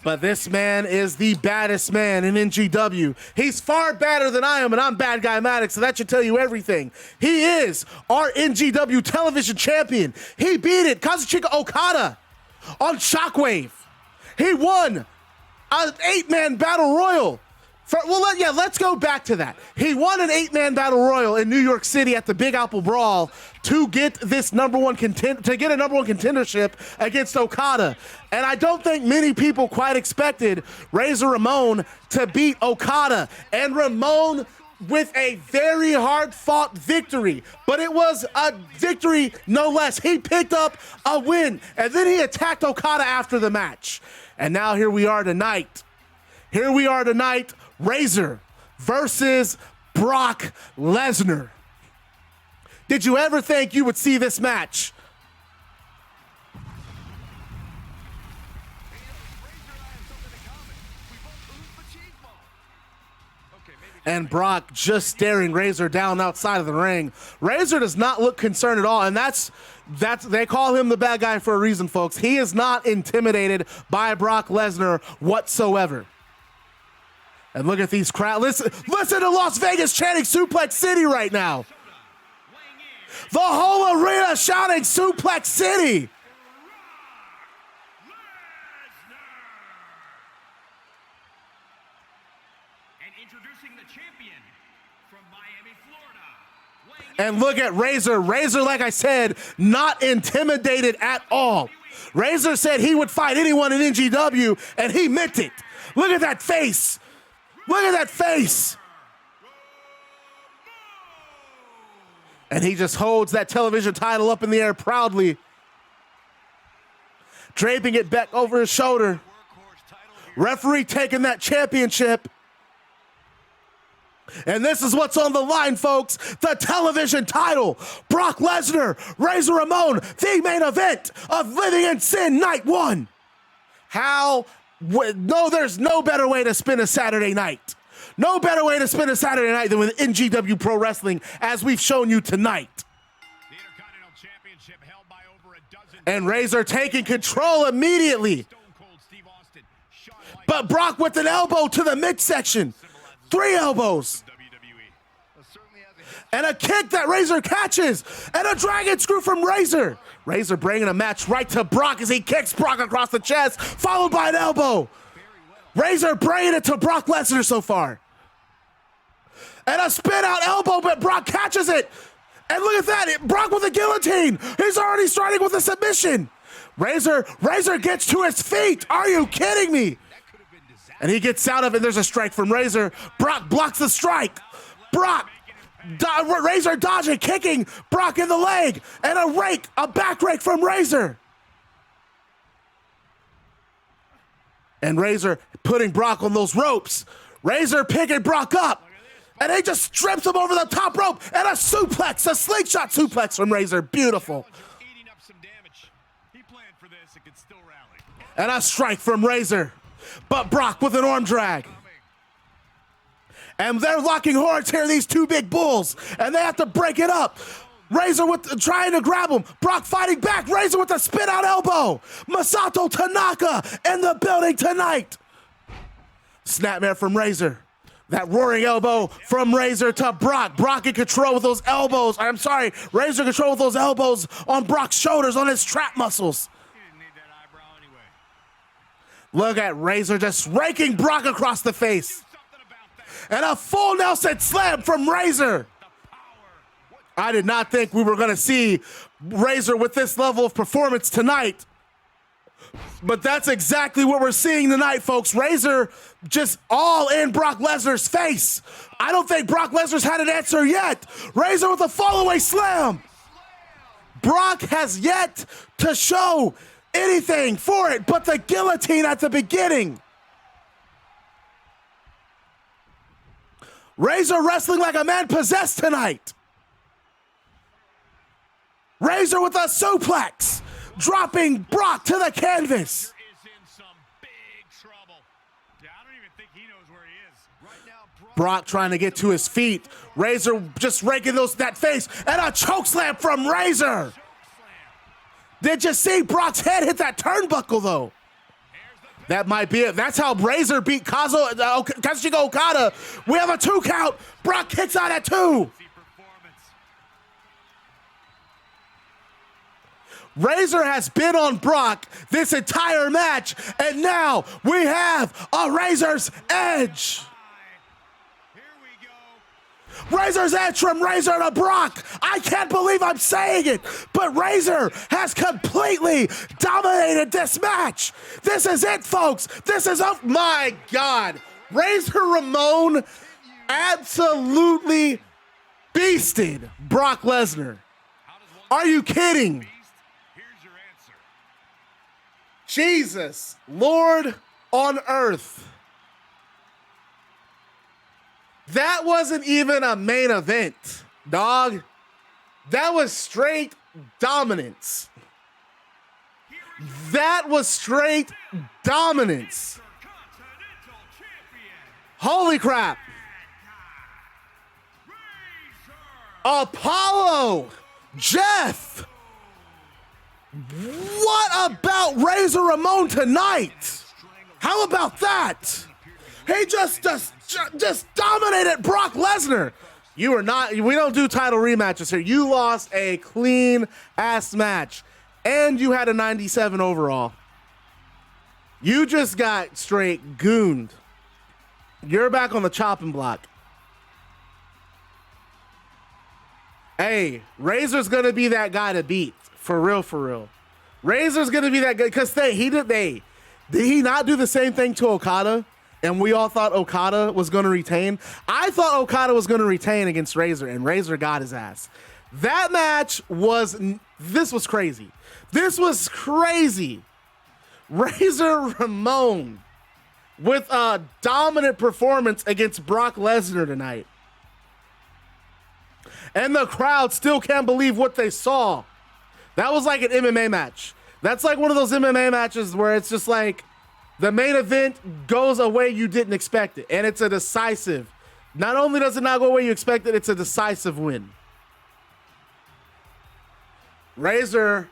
But this man is the baddest man in NGW. He's far badder than I am, and I'm Bad Guy Maddox, so that should tell you everything. He is our NGW Television Champion. He beat it, Kazuchika Okada, on Shockwave. He won an 8-man battle royal. Let's go back to that. He won an 8-man battle royal in New York City at the Big Apple Brawl to get this a number one contendership against Okada. And I don't think many people quite expected Razor Ramon to beat Okada. And Ramon with a very hard-fought victory, but it was a victory no less. He picked up a win, and then he attacked Okada after the match. And now here we are tonight. Razor versus Brock Lesnar. Did you ever think you would see this match? And Brock just staring Razor down outside of the ring. Razor does not look concerned at all, and that's they call him the bad guy for a reason, folks. He is not intimidated by Brock Lesnar whatsoever. And look at these crowds. Listen to Las Vegas chanting Suplex City right now. The whole arena shouting Suplex City. And look at Razor. Razor, like I said, not intimidated at all. Razor said he would fight anyone in NGW, and he meant it. Look at that face. Look at that face. And he just holds that television title up in the air proudly, draping it back over his shoulder. Referee taking that championship. And this is what's on the line, folks. The television title. Brock Lesnar, Razor Ramon, the main event of Living in Sin Night 1. No, there's no better way to spend a Saturday night. No better way to spend a Saturday night than with NGW Pro Wrestling, as we've shown you tonight. The Intercontinental Championship held by over a dozen. And Razor taking control immediately. But Brock with an elbow to the midsection. 3 elbows. And a kick that Razor catches. And a dragon screw from Razor. Razor bringing a match right to Brock as he kicks Brock across the chest, followed by an elbow. Razor bringing it to Brock Lesnar so far. And a spin out elbow, but Brock catches it. And look at that, Brock with a guillotine. He's already starting with a submission. Razor gets to his feet. Are you kidding me? And he gets out of it. There's a strike from Razor. Brock blocks the strike. Razor dodging, kicking Brock in the leg. And a back rake from Razor. And Razor putting Brock on those ropes. Razor picking Brock up. And he just strips him over the top rope. And a suplex, a slingshot suplex from Razor. Beautiful. And a strike from Razor. But Brock with an arm drag. And they're locking horns here, these two big bulls. And they have to break it up. Razor trying to grab him. Brock fighting back. Razor with a spin out elbow. Masato Tanaka in the building tonight. Snapmare from Razor. That roaring elbow from Razor to Brock. Brock in control with those elbows. I'm sorry, Razor in control with those elbows on Brock's shoulders, on his trap muscles. Look at Razor just raking Brock across the face. And a full Nelson slam from Razor. I did not think we were going to see Razor with this level of performance tonight. But that's exactly what we're seeing tonight, folks. Razor just all in Brock Lesnar's face. I don't think Brock Lesnar's had an answer yet. Razor with a fall-away slam. Brock has yet to show anything for it but the guillotine at the beginning. Razor wrestling like a man possessed tonight. Razor with a suplex, dropping Brock to the canvas. Brock trying to get to his feet. Razor just raking that face, and a chokeslam from Razor. Did you see Brock's head hit that turnbuckle, though? That might be it. That's how Razor beat Kazuchika Okada. We have a 2 count. Brock kicks out at 2. Razor has been on Brock this entire match, and now we have a Razor's Edge. Razor's Edge from Razor to Brock. I can't believe I'm saying it, but Razor has completely dominated this match. This is it, folks. This is, oh my God. Razor Ramon absolutely beasted Brock Lesnar. Are you kidding? Jesus, Lord on earth. That wasn't even a main event, dog. That was straight dominance. That was straight dominance. Holy crap. Apollo, Jeff. What about Razor Ramon tonight? How about that? He just dominated Brock Lesnar. You are not, we don't do title rematches here. You lost a clean ass match and you had a 97 overall. You just got straight gooned. You're back on the chopping block. Hey, Razor's gonna be that guy to beat. For real, for real. Razor's gonna be that guy, because did he not do the same thing to Okada? And we all thought Okada was gonna retain. I thought Okada was gonna retain against Razor, and Razor got his ass. That match this was crazy. This was crazy. Razor Ramon with a dominant performance against Brock Lesnar tonight. And the crowd still can't believe what they saw. That was like an MMA match. That's like one of those MMA matches where it's just like the main event goes a way you didn't expect it. And it's a decisive. Not only does it not go the way you expect it, it's a decisive win. Razor,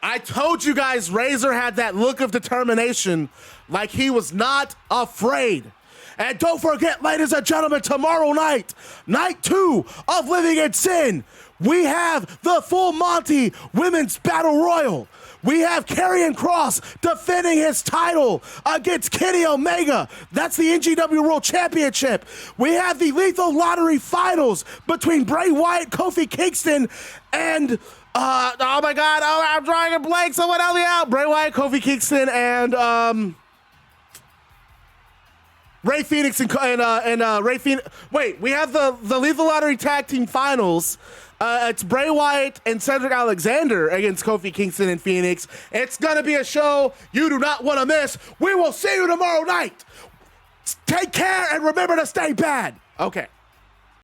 I told you guys Razor had that look of determination, like he was not afraid. And don't forget, ladies and gentlemen, tomorrow night, night 2 of Living in Sin, we have the Full Monty Women's Battle Royal. We have Karrion Kross defending his title against Kenny Omega. That's the NGW World Championship. We have the Lethal Lottery Finals between Bray Wyatt, Kofi Kingston, and oh my God, I'm drawing a blank. Someone help me out. Bray Wyatt, Kofi Kingston, and Ray Fenix and Ray Fenix. Wait, we have the Lethal Lottery Tag Team Finals. It's Bray Wyatt and Cedric Alexander against Kofi Kingston and Fenix. It's going to be a show you do not want to miss. We will see you tomorrow night. Take care and remember to stay bad. Okay.